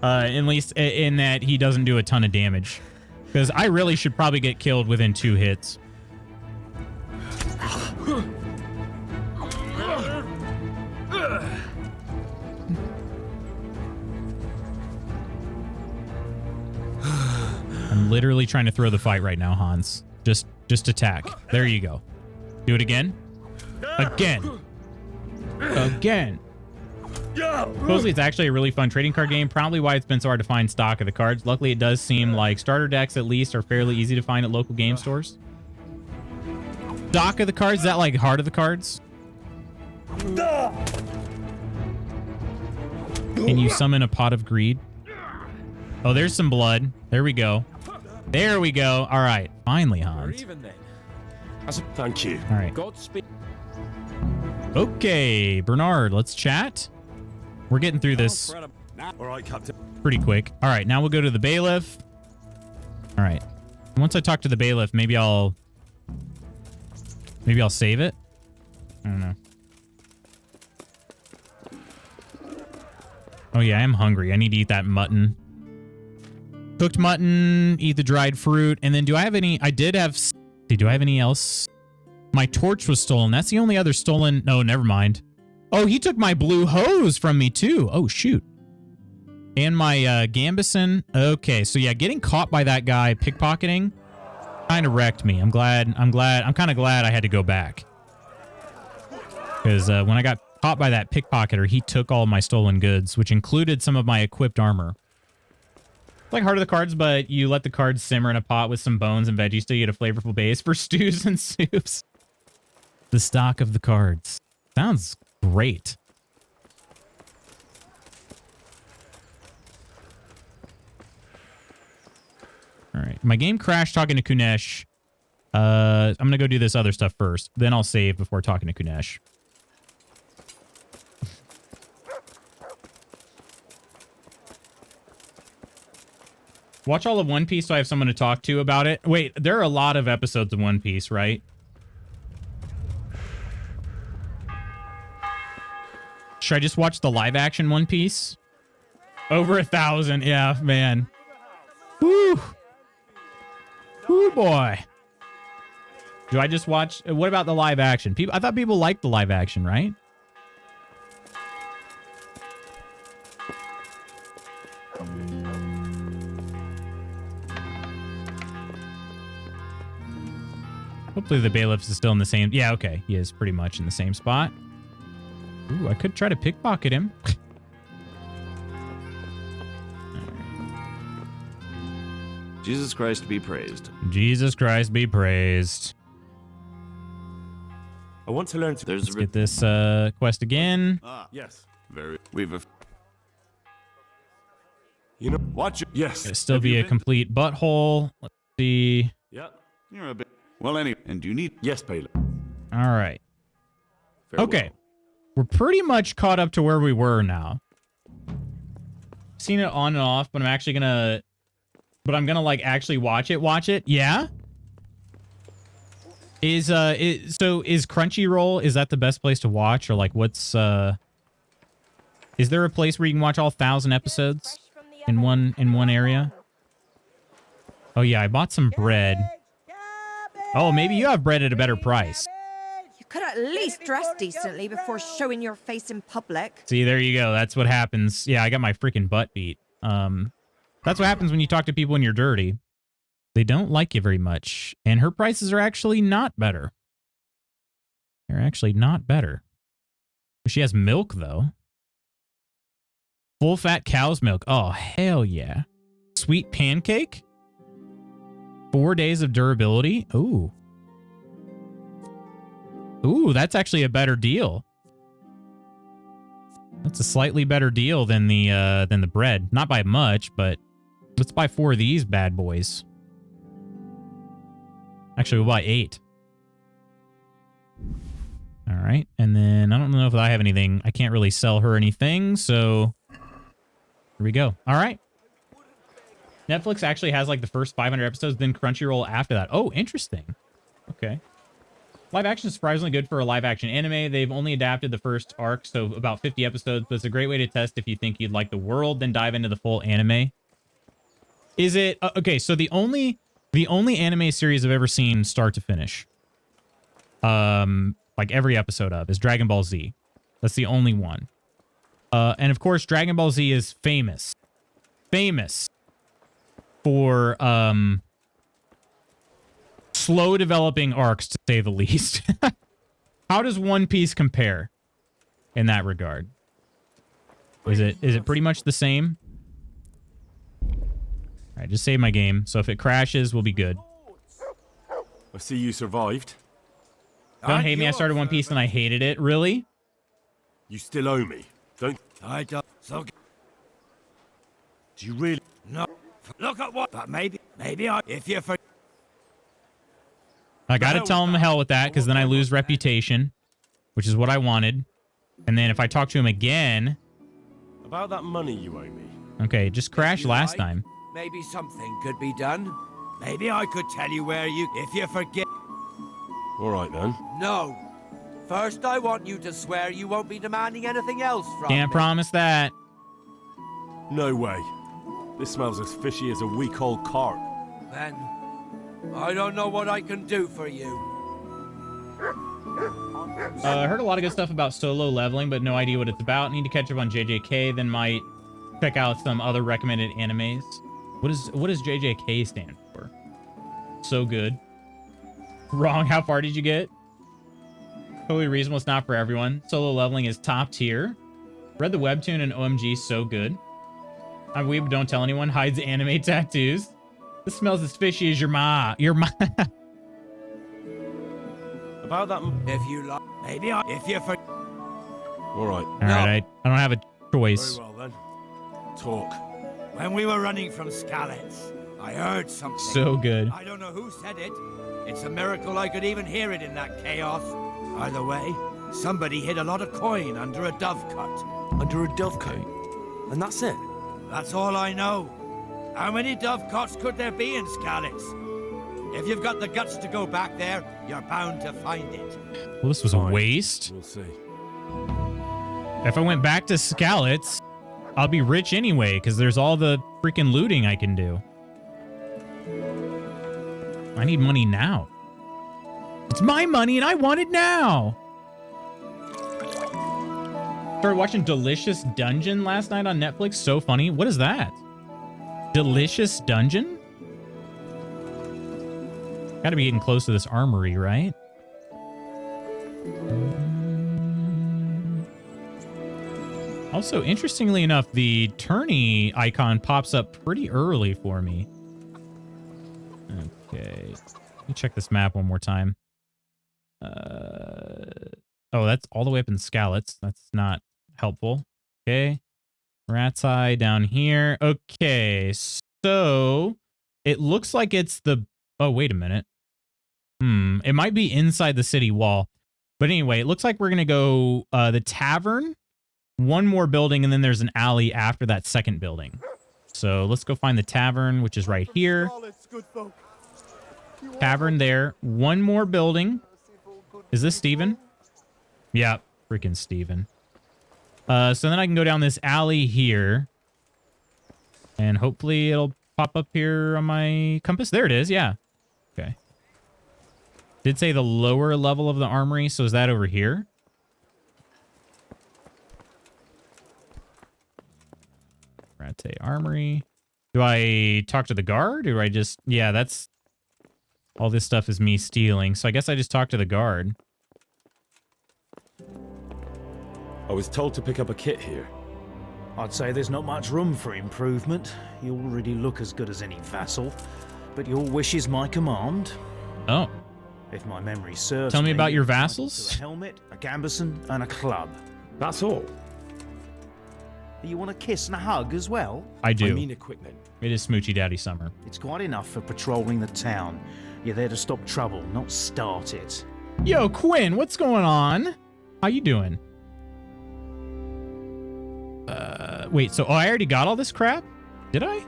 Speaker 1: At least in that he doesn't do a ton of damage. Because I really should probably get killed within 2 hits. I'm literally trying to throw the fight right now, Hans. Just attack. There you go. Do it again. Again. Again. Supposedly it's actually a really fun trading card game. Probably why it's been so hard to find stock of the cards. Luckily, it does seem like starter decks, at least, are fairly easy to find at local game stores. Stock of the cards? Is that like heart of the cards? Can you summon a pot of greed? Oh, there's some blood. There we go. There we go. All right. Finally, Hans.
Speaker 8: Thank you.
Speaker 1: All right.
Speaker 5: Godspeed.
Speaker 1: Okay, Bernard, let's chat. We're getting through this
Speaker 6: All right, Captain.
Speaker 1: pretty quick. All right, now we'll go to the bailiff. All right. Once I talk to the bailiff, maybe I'll save it. I don't know. Oh yeah, I am hungry. I need to eat that mutton. Cooked mutton, eat the dried fruit, and then do I have any? I did have. Do I have any else? My torch was stolen. That's the only other stolen. No, never mind. Oh, he took my blue hose from me too. Oh shoot. And my Gambison. Okay, so yeah, getting caught by that guy pickpocketing kind of wrecked me. I'm kind of glad I had to go back. Because when I got caught by that pickpocketer, he took all my stolen goods, which included some of my equipped armor. Like Heart of the Cards, but you let the cards simmer in a pot with some bones and veggies so you get a flavorful base for stews and soups. The stock of the cards. Sounds great. All right. My game crashed talking to Kunesh. I'm going to go do this other stuff first. Then I'll save before talking to Kunesh. Watch all of One Piece so I have someone to talk to about it. Wait, there are a lot of episodes of One Piece, right? Should I just watch the live action One Piece? Over 1,000. Yeah, man. Woo. Woo, boy. Do I just watch? What about the live action? I thought people liked the live action, right? Hopefully the bailiff is still in the same... Yeah, okay. He is pretty much in the same spot. Ooh, I could try to pickpocket him.
Speaker 7: Jesus Christ be praised.
Speaker 1: Jesus Christ be praised.
Speaker 8: I want to learn to...
Speaker 1: Let's get this quest again.
Speaker 8: Yes.
Speaker 7: You know, watch it.
Speaker 8: Yes.
Speaker 1: It'll still be a complete butthole. Let's see.
Speaker 8: Yeah.
Speaker 7: You're a bit... Well, anyway, and you need...
Speaker 8: Yes, bailiff.
Speaker 1: All right.
Speaker 7: Farewell.
Speaker 1: Okay. We're pretty much caught up to where we were now. Seen it on and off, but I'm actually gonna... But I'm gonna, like, actually watch it. Yeah? So is Crunchyroll, is that the best place to watch? Or, like, what's, is there a place where you can watch all 1,000 episodes in one area? Oh, yeah, I bought some bread. Oh, maybe you have bread at a better price.
Speaker 11: You could at least dress decently before showing your face in public.
Speaker 1: See, there you go. That's what happens. Yeah, I got my freaking butt beat. That's what happens when you talk to people and you're dirty. They don't like you very much. And her prices are actually not better. They're actually not better. She has milk, though. Full fat cow's milk. Oh, hell yeah. Sweet pancake? 4 days of durability. Ooh. Ooh, that's actually a better deal. That's a slightly better deal than the bread. Not by much, but Let's buy 4 of these bad boys. Actually, we'll buy 8. All right. And then I don't know if I have anything. I can't really sell her anything. So here we go. All right. Netflix actually has like the first 500 episodes, then Crunchyroll after that. Oh, interesting. Okay. Live action is surprisingly good for a live action anime. They've only adapted the first arc, so about 50 episodes, but it's a great way to test if you think you'd like the world, then dive into the full anime. Is it okay? So the only anime series I've ever seen start to finish, like every episode of, is Dragon Ball Z. That's the only one. And of course, Dragon Ball Z is famous for slow developing arcs, to say the least. How does One Piece compare in that regard? Is it pretty much the same? All right, just save my game. So if it crashes, we'll be good.
Speaker 8: I see you survived.
Speaker 1: Don't hate me. I started One Piece and I hated it. Really?
Speaker 8: You still owe me. Don't.
Speaker 10: I don't. So.
Speaker 8: Do you really?
Speaker 10: No. Look at what. But maybe if you for.
Speaker 1: I gotta tell him the hell with that, because then I lose reputation, which is what I wanted. And then if I talk to him again.
Speaker 8: About that money you owe me.
Speaker 1: Okay, just crashed last time.
Speaker 10: Maybe something could be done. Maybe I could tell you where you. If you forget.
Speaker 8: All right then.
Speaker 10: No. First, I want you to swear you won't be demanding anything else from me.
Speaker 1: Can't promise that.
Speaker 8: No way. This smells as fishy as a week-old carp.
Speaker 10: Then, I don't know what I can do for you.
Speaker 1: I heard a lot of good stuff about solo leveling, but no idea what it's about. Need to catch up on JJK, then might check out some other recommended animes. What does JJK stand for? So good. Wrong. How far did you get? Totally reasonable. It's not for everyone. Solo leveling is top tier. Read the webtoon and OMG, so good. Weeb, don't tell anyone. Hides anime tattoos. This smells as fishy as your ma. Your ma.
Speaker 8: About that.
Speaker 10: If you like, maybe if you for.
Speaker 8: All right.
Speaker 1: All right. I don't have a choice.
Speaker 8: Very well then. Talk.
Speaker 10: When we were running from Skalitz, I heard something.
Speaker 1: So good.
Speaker 10: I don't know who said it. It's a miracle I could even hear it in that chaos. By the way, somebody hid a lot of coin under a dovecote.
Speaker 8: Under a dovecote? And that's it?
Speaker 10: That's all I know. How many dovecotes could there be in Skalitz? If you've got the guts to go back there, you're bound to find it.
Speaker 1: Well, this was a waste.
Speaker 8: We'll see.
Speaker 1: If I went back to Skalitz, I'll be rich anyway, because there's all the freaking looting I can do. I need money now. It's my money and I want it now. Started watching Delicious Dungeon last night on Netflix. So funny. What is that? Delicious Dungeon? Gotta be getting close to this armory, right? Also, interestingly enough, the tourney icon pops up pretty early for me. Okay. Let me check this map one more time. Oh, that's all the way up in Skalitz. That's not helpful. Okay. Rattay down here. Okay. So it looks like it's the... Oh, wait a minute. It might be inside the city wall. But anyway, it looks like we're going to go the tavern, one more building, and then there's an alley after that second building. So let's go find the tavern, which is right here. Tavern there. One more building. Is this Steven? Yeah, freaking Steven. So then I can go down this alley here. And hopefully it'll pop up here on my compass. There it is, yeah. Okay. Did say the lower level of the armory, so is that over here? Rattay Armory. Do I talk to the guard? Or do I just... Yeah, that's... All this stuff is me stealing, so I guess I just talk to the guard.
Speaker 8: I was told to pick up a kit here.
Speaker 12: I'd say there's not much room for improvement. You already look as good as any vassal, but your wish is my command.
Speaker 1: Oh.
Speaker 12: If my memory serves
Speaker 1: Tell me about your vassals.
Speaker 12: A helmet, a gambeson, and a club.
Speaker 8: That's all?
Speaker 12: You want a kiss and a hug as well?
Speaker 1: I do.
Speaker 8: I mean equipment.
Speaker 1: It is Smoochy Daddy Summer.
Speaker 12: It's quite enough for patrolling the town. You're there to stop trouble, not start it.
Speaker 1: Yo, Quinn, what's going on? How you doing? Wait, so I already got all this crap? Did I?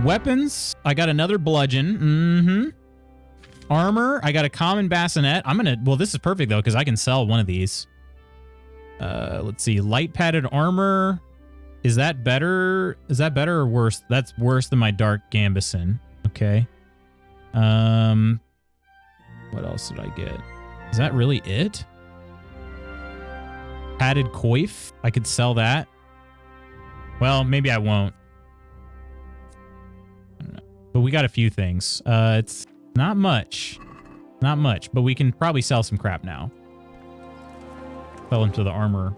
Speaker 1: Weapons, I got another bludgeon. Armor, I got a common bassinet. Well, this is perfect though, because I can sell one of these. Let's see, light padded armor. Is that better? Is that better or worse? That's worse than my dark gambeson. Okay. What else did I get? Is that really it? Padded coif. I could sell that. Well, maybe I won't. I don't know. But we got a few things. It's not much. Not much, but we can probably sell some crap now. Fell into the armor.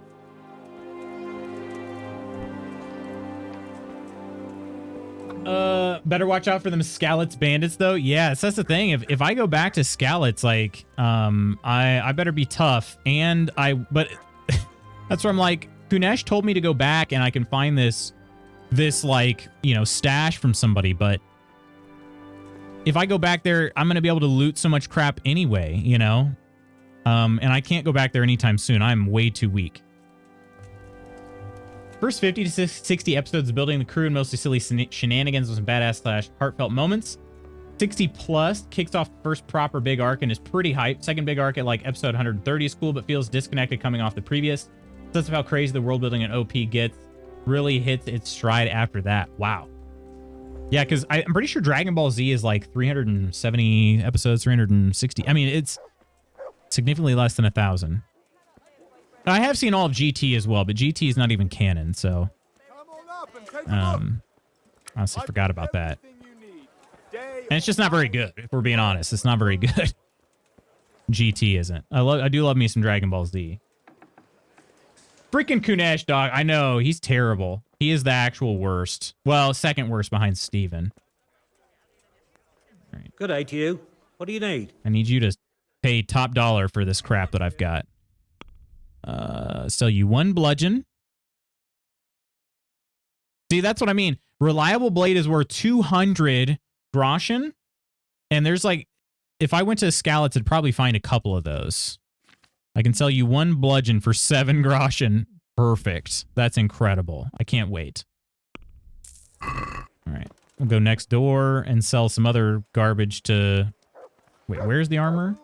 Speaker 1: Better watch out for them Scallots bandits though. Yes, that's the thing. If I go back to Scallots, like, I better be tough. But that's where I'm like, Kunesh told me to go back and I can find this like, you know, stash from somebody, but if I go back there, I'm going to be able to loot so much crap anyway, you know? And I can't go back there anytime soon. I'm way too weak. First 50 to 60 episodes of building the crew and mostly silly shenanigans with some badass / heartfelt moments. 60 plus kicks off the first proper big arc and is pretty hype. Second big arc at like episode 130 is cool, but feels disconnected coming off the previous. Sense of how crazy the world building and OP gets really hits its stride after that. Wow. Yeah, because I'm pretty sure Dragon Ball Z is like 370 episodes, 360. I mean, it's significantly less than 1,000. I have seen all of GT as well, but GT is not even canon, so honestly forgot about that. And it's just not very good, if we're being honest. It's not very good. GT isn't. I do love me some Dragon Ball Z. Freaking Kunesh, dog. I know, he's terrible. He is the actual worst. Well, second worst behind Steven. All right.
Speaker 13: Good day to you. What do you need?
Speaker 1: I need you to pay top dollar for this crap that I've got. Sell you one bludgeon. See, that's what I mean. Reliable blade is worth 200 groschen. And there's like, if I went to Scallots, I'd probably find a couple of those. I can sell you one bludgeon for 7 groschen. Perfect. That's incredible. I can't wait. All right. We'll go next door and sell some other garbage to... Wait, where's the armor?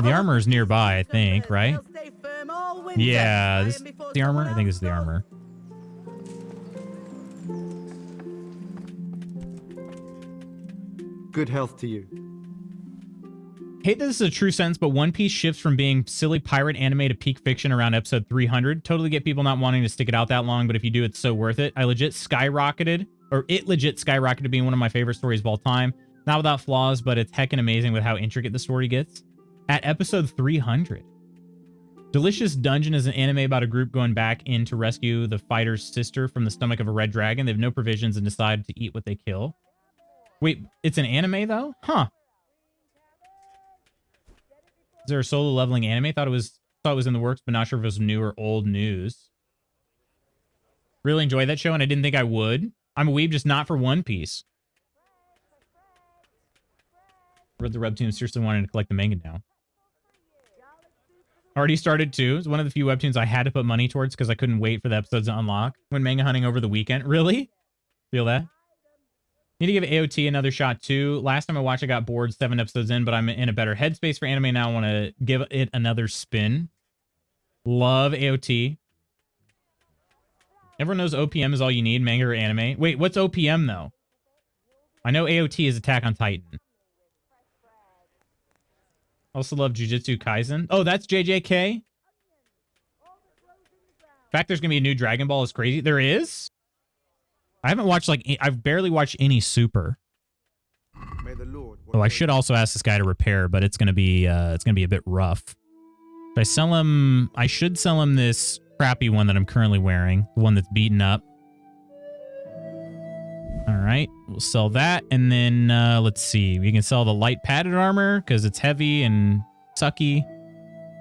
Speaker 1: The armor is nearby, I think, right? Yeah, this is the armor? I think this is the armor.
Speaker 14: Good health to you.
Speaker 1: Hate that this is a true sentence, but One Piece shifts from being silly pirate anime to peak fiction around episode 300. Totally get people not wanting to stick it out that long, but if you do, it's so worth it. It legit skyrocketed to being one of my favorite stories of all time. Not without flaws, but it's heckin' amazing with how intricate the story gets. At episode 300. Delicious Dungeon is an anime about a group going back in to rescue the fighter's sister from the stomach of a red dragon. They have no provisions and decide to eat what they kill. Wait, it's an anime though? Huh. Is there a solo leveling anime? Thought it was in the works, but not sure if it was new or old news. Really enjoyed that show, and I didn't think I would. I'm a weeb, just not for One Piece. Read the webtoon, seriously wanting to collect the manga now. Already started too. It's one of the few webtoons I had to put money towards because I couldn't wait for the episodes to unlock when manga hunting over the weekend. Really? Feel that? Need to give AOT another shot too. Last time I watched, I got bored 7 episodes in, but I'm in a better headspace for anime now. I want to give it another spin. Love AOT. Everyone knows OPM is all you need, manga or anime. Wait, what's OPM though? I know AOT is Attack on Titan. Also love Jujutsu Kaisen. Oh, that's JJK? In fact, there's going to be a new Dragon Ball is crazy. There is? I haven't watched, like, I've barely watched any Super. Oh, I should also ask this guy to repair, but it's going to be a bit rough. If I sell him, I should sell him this crappy one that I'm currently wearing. The one that's beaten up. All right, we'll sell that. And then, let's see. We can sell the light padded armor because it's heavy and sucky.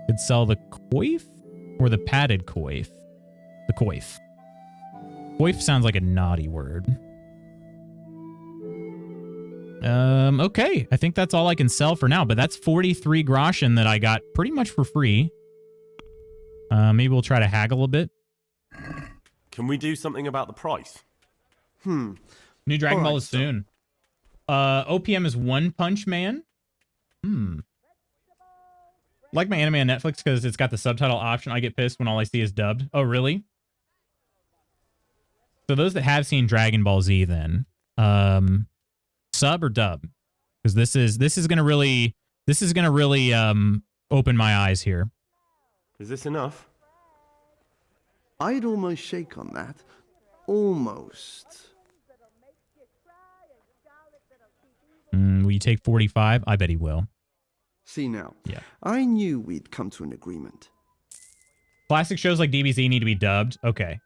Speaker 1: Could sell the coif. or the padded coif? The coif. Coif sounds like a naughty word. Okay. I think that's all I can sell for now, but that's 43 groschen that I got pretty much for free. Maybe we'll try to haggle a bit.
Speaker 8: Can we do something about the price?
Speaker 1: New Dragon Ball is soon. OPM is One Punch Man. Like my anime on Netflix because it's got the subtitle option. I get pissed when all I see is dubbed. Oh, really? So those that have seen Dragon Ball Z, then sub or dub, because this is gonna really open my eyes here.
Speaker 8: Is this enough?
Speaker 14: I'd almost shake on that. Almost.
Speaker 1: Will you take 45? I bet he will.
Speaker 14: See now.
Speaker 1: Yeah.
Speaker 14: I knew we'd come to an agreement.
Speaker 1: Classic shows like DBZ need to be dubbed. Okay.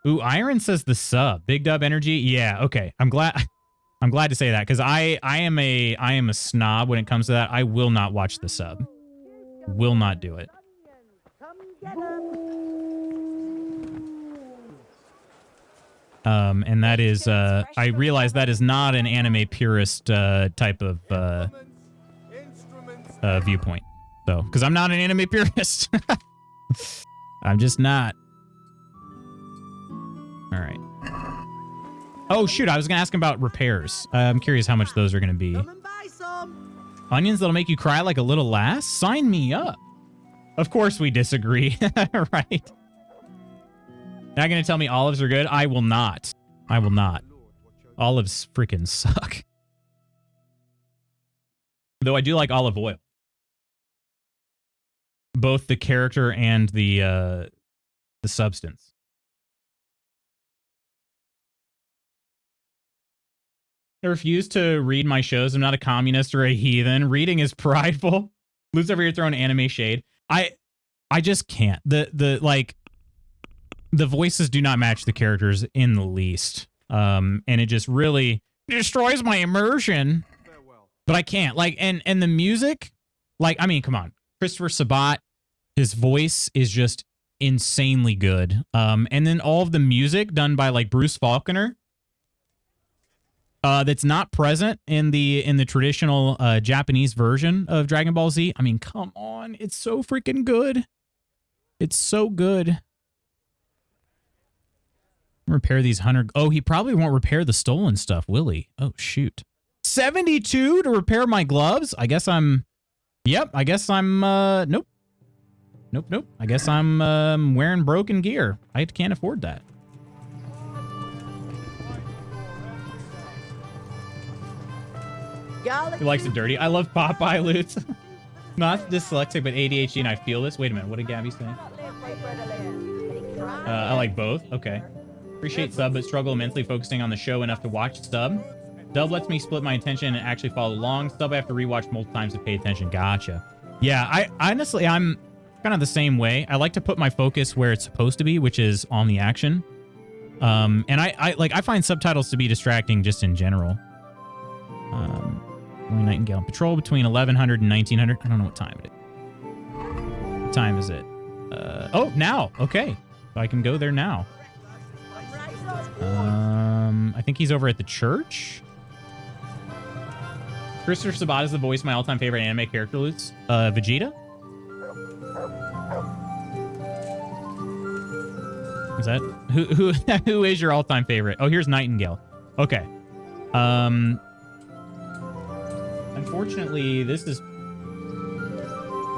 Speaker 1: Ooh, Iron says the sub. Big dub energy. Yeah, okay. I'm glad to say that because I am a snob when it comes to that. I will not watch the sub. Will not do it. And that is I realize that is not an anime purist type of viewpoint. So, because I'm not an anime purist. I'm just not. All right. Oh, shoot. I was going to ask him about repairs. I'm curious how much those are going to be. Onions that'll make you cry like a little lass? Sign me up. Of course we disagree. Right. Not going to tell me olives are good? I will not. I will not. Olives freaking suck. Though I do like olive oil. Both the character and the substance. I refuse to read my shows. I'm not a communist or a heathen. Reading is prideful. Luke's over here throwing anime shade. I just can't. The voices do not match the characters in the least. And it just really destroys my immersion. But I can't. And the music, I mean, come on. Christopher Sabat, his voice is just insanely good. And then all of the music done by Bruce Faulconer, that's not present in the traditional Japanese version of Dragon Ball Z. I mean, come on. It's so freaking good. It's so good. Repair these 100. Oh, he probably won't repair the stolen stuff, will he? Oh, shoot. 72 to repair my gloves? I guess I'm... Yep, I guess I'm... Nope. Nope. I guess I'm wearing broken gear. I can't afford that. He likes it dirty. I love Popeye loot. Not dyslexic, but ADHD, and I feel this. Wait a minute. What did Gabby say? I like both. Okay. Appreciate sub, but struggle immensely focusing on the show enough to watch sub. Dub lets me split my attention and actually follow along. Sub I have to rewatch multiple times to pay attention. Gotcha. Yeah, I honestly, I'm kind of the same way. I like to put my focus where it's supposed to be, which is on the action. And I find subtitles to be distracting just in general. Nightingale on patrol between 1100 and 1900. I don't know what time it is. What time is it? Oh, now. Okay. So I can go there now. I think he's over at the church. Christopher Sabat is the voice of my all-time favorite anime character, Lutz. Vegeta? Is that who is your all-time favorite? Oh, here's Nightingale. Okay. Unfortunately, this is... Did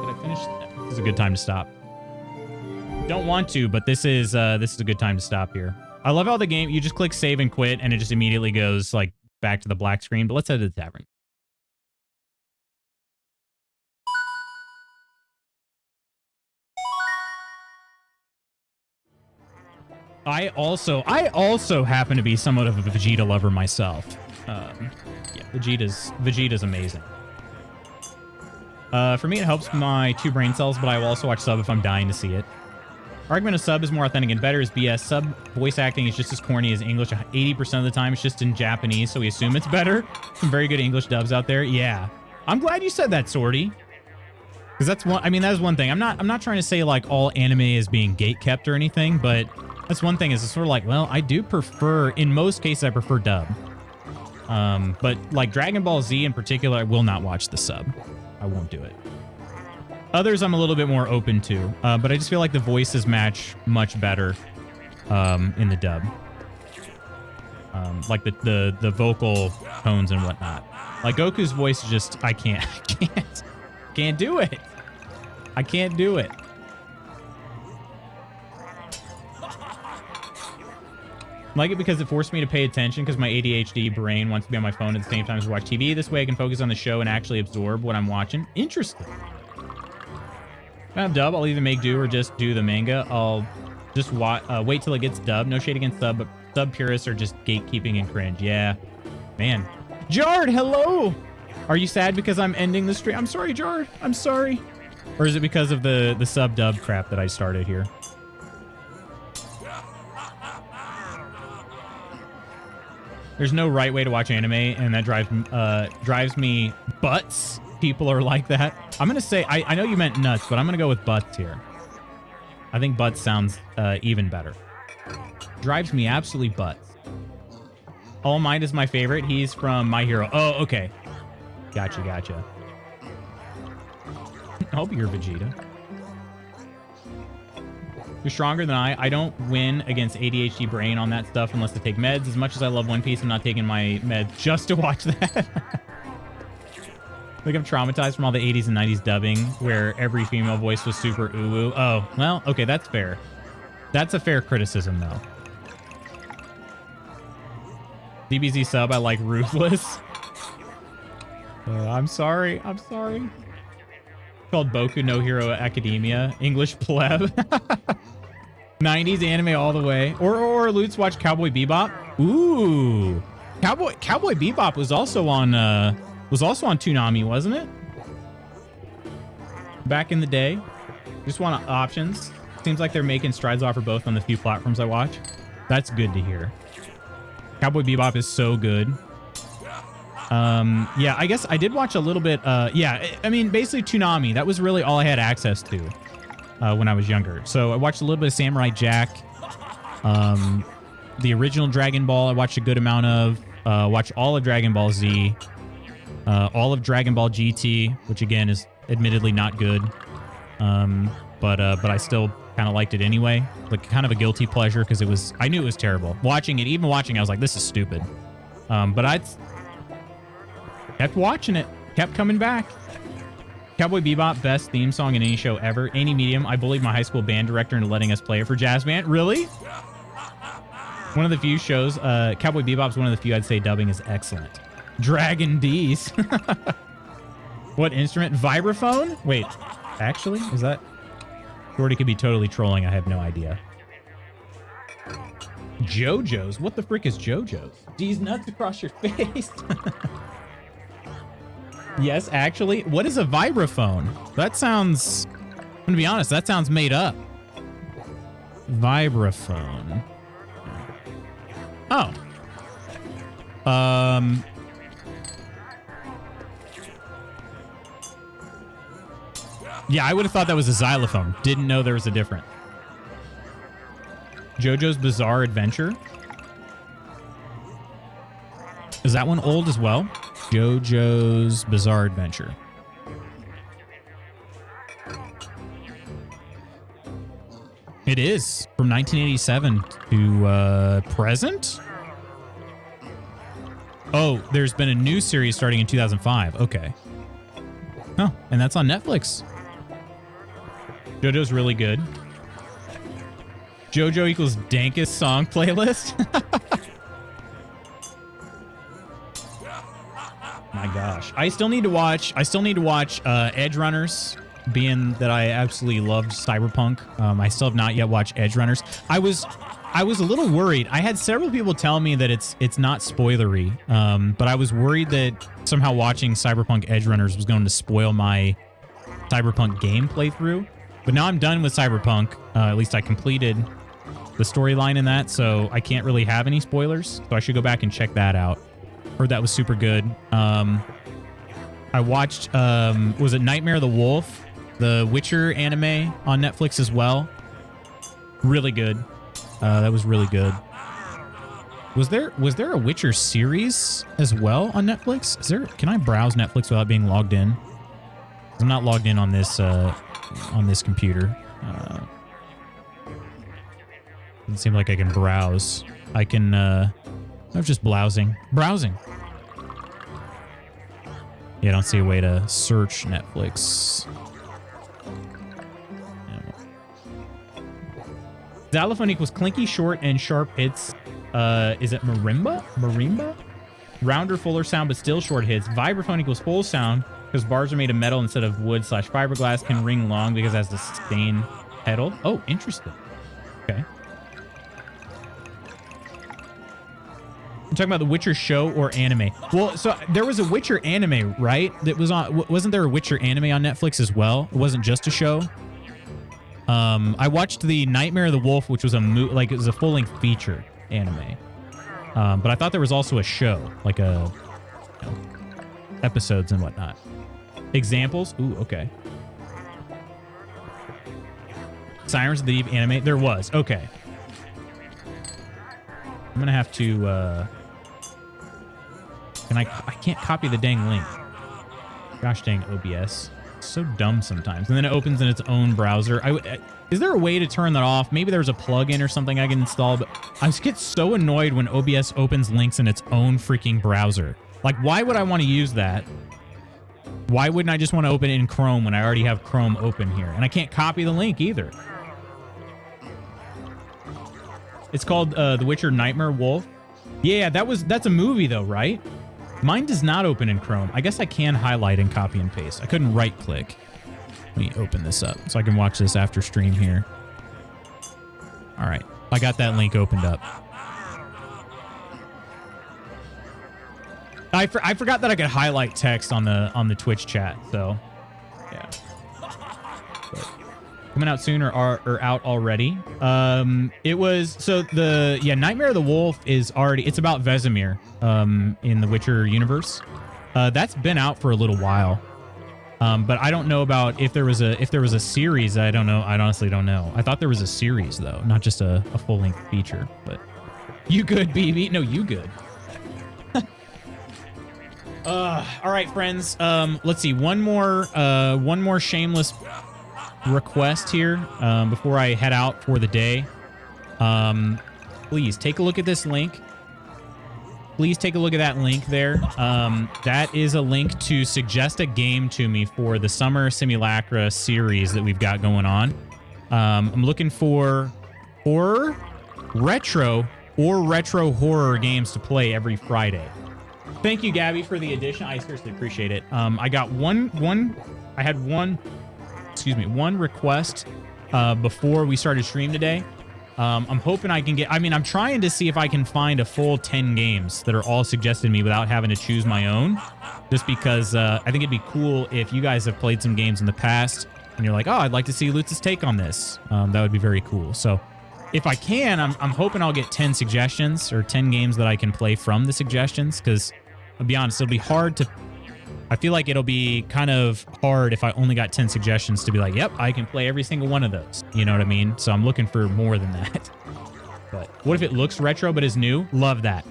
Speaker 1: I finish? This is a good time to stop. Don't want to, but this is a good time to stop here. I love how the game, you just click save and quit, and it just immediately goes back to the black screen. But let's head to the tavern. I also happen to be somewhat of a Vegeta lover myself. Yeah, Vegeta's amazing. For me, it helps my 2 brain cells, but I will also watch sub if I'm dying to see it. Argument of sub is more authentic and better is BS. Sub voice acting is just as corny as English. 80% of the time, it's just in Japanese, so we assume it's better. Some very good English dubs out there. Yeah. I'm glad you said that, Sorty. Because that's one. I mean, that's one thing. I'm not trying to say like all anime is being gate kept or anything, but that's one thing. Is it's sort of like, well, I do prefer. In most cases, I prefer dub. But like Dragon Ball Z in particular, I will not watch the sub. I won't do it. Others I'm a little bit more open to, but I just feel like the voices match much better in the dub. Like the vocal tones and whatnot. Like Goku's voice is just, I can't do it. I can't do it. I like it because it forced me to pay attention because my ADHD brain wants to be on my phone at the same time as watch TV. This way I can focus on the show and actually absorb what I'm watching. Interesting. If I have dub, I'll either make do or just do the manga. I'll just wait till it gets dubbed. No shade against sub, but sub purists are just gatekeeping and cringe. Yeah. Man. Jard, hello! Are you sad because I'm ending the stream? I'm sorry, Jard. I'm sorry. Or is it because of the sub-dub crap that I started here? There's no right way to watch anime, and that drives me butts. People are like that. I'm going to say, I know you meant nuts, but I'm going to go with butts here. I think butts sounds even better. Drives me absolutely butts. All Might is my favorite. He's from My Hero. Oh, okay. Gotcha. I'll be your Vegeta. You're stronger than I don't win against ADHD brain on that stuff unless I take meds. As much as I love One Piece, I'm not taking my meds just to watch that. Like I'm traumatized from all the 80s and 90s dubbing where every female voice was super ooh-woo. Oh, well, okay, that's fair. That's a fair criticism, though. DBZ sub, I like Ruthless. I'm sorry. Called Boku no Hero Academia. English pleb. 90s anime all the way. Or Lutz watch Cowboy Bebop. Ooh. Cowboy Bebop was also on Toonami, wasn't it? Back in the day. Just want options. Seems like they're making strides off for both on the few platforms I watch. That's good to hear. Cowboy Bebop is so good. Yeah, I guess I did watch a little bit. Yeah, I mean, basically Toonami. That was really all I had access to when I was younger. So I watched a little bit of Samurai Jack. The original Dragon Ball I watched a good amount of. Watched all of Dragon Ball Z. All of Dragon Ball GT, which again is admittedly not good. But I still kind of liked it anyway. Like kind of a guilty pleasure because I knew it was terrible. Even watching, I was like, this is stupid. But I kept watching it, kept coming back. Cowboy Bebop, best theme song in any show ever, any medium. I bullied my high school band director into letting us play it for jazz band. Really? One of the few shows, Cowboy Bebop's one of the few I'd say dubbing is excellent. Dragon D's. What instrument? Vibraphone? Wait, actually, is that? Shorty could be totally trolling. I have no idea. JoJo's? What the frick is JoJo's? D's nuts across your face. Yes, actually. What is a vibraphone? That sounds... I'm gonna be honest, that sounds made up. Vibraphone. Oh. Yeah, I would have thought that was a xylophone. Didn't know there was a difference. JoJo's Bizarre Adventure. Is that one old as well? JoJo's Bizarre Adventure. It is from 1987 to present. Oh, there's been a new series starting in 2005. Okay. Oh, and that's on Netflix. JoJo's really good. JoJo equals dankest song playlist. My gosh. I still need to watch Edge Runners, being that I absolutely loved Cyberpunk. I still have not yet watched Edge Runners. I was a little worried. I had several people tell me that it's not spoilery, but I was worried that somehow watching Cyberpunk Edge Runners was going to spoil my Cyberpunk game playthrough. But now I'm done with Cyberpunk. At least I completed the storyline in that, so I can't really have any spoilers. So I should go back and check that out. Heard that was super good. I watched, was it Nightmare of the Wolf? the Witcher anime on Netflix as well. Really good. That was really good. Was there a Witcher series as well on Netflix? Can I browse Netflix without being logged in? I'm not logged in on this computer. Doesn't seem like I can browse. I can I'm just browsing. Yeah, I don't see a way to search Netflix. Xylophone equals clinky, short, and sharp hits. Is it marimba? Marimba? Rounder, fuller sound, but still short hits. Vibraphone equals full sound because bars are made of metal instead of wood / fiberglass. Can ring long because it has the sustain pedal. Oh, interesting. Okay. I'm talking about the Witcher show or anime. Well, so there was a Witcher anime, right? That was on. Wasn't there a Witcher anime on Netflix as well? It wasn't just a show. I watched the Nightmare of the Wolf, which was it was a full-length feature anime. But I thought there was also a show, like episodes and whatnot. Examples? Ooh, okay. Sirens of the Deep anime? There was. Okay. I'm gonna have to, I can't copy the dang link. Gosh dang OBS. It's so dumb sometimes. And then it opens in its own browser. Is there a way to turn that off? Maybe there's a plugin or something I can install, but I just get so annoyed when OBS opens links in its own freaking browser. Like, why would I want to use that? Why wouldn't I just want to open it in Chrome when I already have Chrome open here? And I can't copy the link either. It's called The Witcher Nightmare Wolf. Yeah, that's a movie though, right? Mine does not open in Chrome. I guess I can highlight and copy and paste. I couldn't right click. Let me open this up so I can watch this after stream here. All right. I got that link opened up. I forgot that I could highlight text on the Twitch chat. So, yeah. But coming out soon or out already. It was Nightmare of the Wolf is already, it's about Vesemir in the Witcher universe. That's been out for a little while. But I don't know about if there was a series. I don't know. I honestly don't know. I thought there was a series though, not just a full-length feature. But you good, BB? No, you good. All right, friends. Let's see. One more shameless request here before I head out for the day. Please take a look at this link. Please take a look at that link there. That is a link to suggest a game to me for the Summer Simulacra series that we've got going on. I'm looking for retro horror games to play every Friday. Thank you, Gabby, for the addition. I seriously appreciate it. I got one request before we started stream today. I'm hoping I can get, I'm trying to see if I can find a full 10 games that are all suggested to me without having to choose my own. Just because I think it'd be cool if you guys have played some games in the past and you're like, oh, I'd like to see Lutz's take on this. That would be very cool. So if I can, I'm hoping I'll get 10 suggestions or 10 games that I can play from the suggestions. Because I'll be honest, it'll be hard to, I feel like it'll be kind of hard if I only got 10 suggestions to be like, yep, I can play every single one of those. You know what I mean? So I'm looking for more than that. But what if it looks retro but is new? Love that.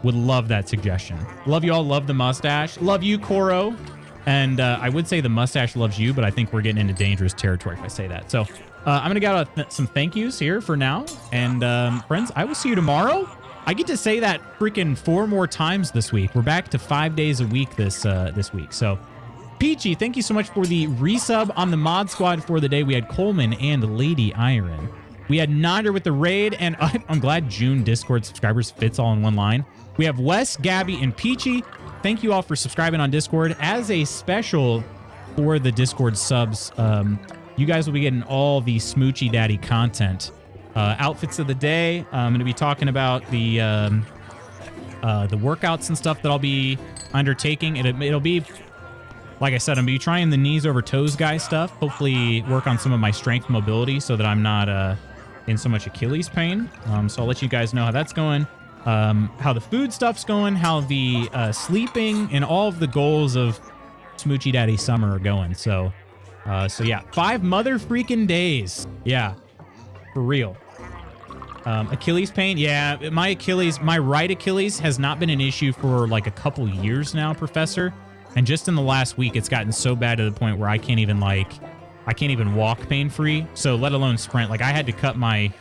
Speaker 1: Would love that suggestion. Love you all. Love the mustache. Love you, Koro. And I would say the mustache loves you, but I think we're getting into dangerous territory if I say that. So I'm going to get some thank yous here for now. And friends, I will see you tomorrow. I get to say that freaking 4 more times this week. We're back to 5 days a week this week. So, Peachy, thank you so much for the resub on the mod squad for the day. We had Coleman and Lady Iron. We had Nonder with the raid, and I'm glad June Discord subscribers fits all in one line. We have Wes, Gabby, and Peachy. Thank you all for subscribing on Discord. As a special for the Discord subs, you guys will be getting all the Smoochy Daddy content. Outfits of the day. I'm going to be talking about the workouts and stuff that I'll be undertaking. It'll be, like I said, I'm going to be trying the knees over toes guy stuff. Hopefully work on some of my strength mobility so that I'm not in so much Achilles pain. So I'll let you guys know how that's going, how the food stuff's going, how the sleeping and all of the goals of Smoochy Daddy Summer are going. So So yeah, 5 mother freaking days. Yeah, for real. Achilles pain. Yeah, my right Achilles has not been an issue for like a couple years now, Professor. And just in the last week, it's gotten so bad to the point where I can't even walk pain-free. So let alone sprint. Like I had to cut my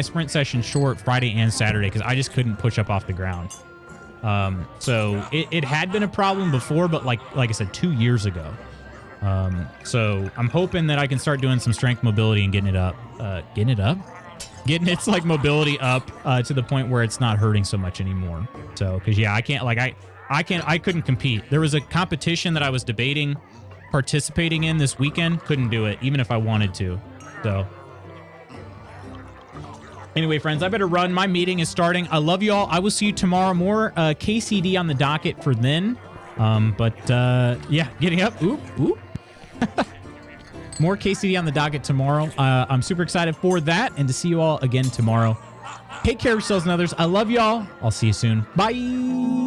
Speaker 1: sprint session short Friday and Saturday because I just couldn't push up off the ground. So it had been a problem before, but like I said, 2 years ago. So I'm hoping that I can start doing some strength mobility and getting its like mobility up to the point where it's not hurting so much anymore. So, because yeah, I couldn't compete. There was a competition that I was debating participating in this weekend. Couldn't do it, even if I wanted to. So anyway, friends, I better run. My meeting is starting. I love you all. I will see you tomorrow. More KCD on the docket for then. Yeah, getting up. Oop. More KCD on the docket tomorrow. I'm super excited for that and to see you all again tomorrow. Take care of yourselves and others. I love y'all. I'll see you soon. Bye.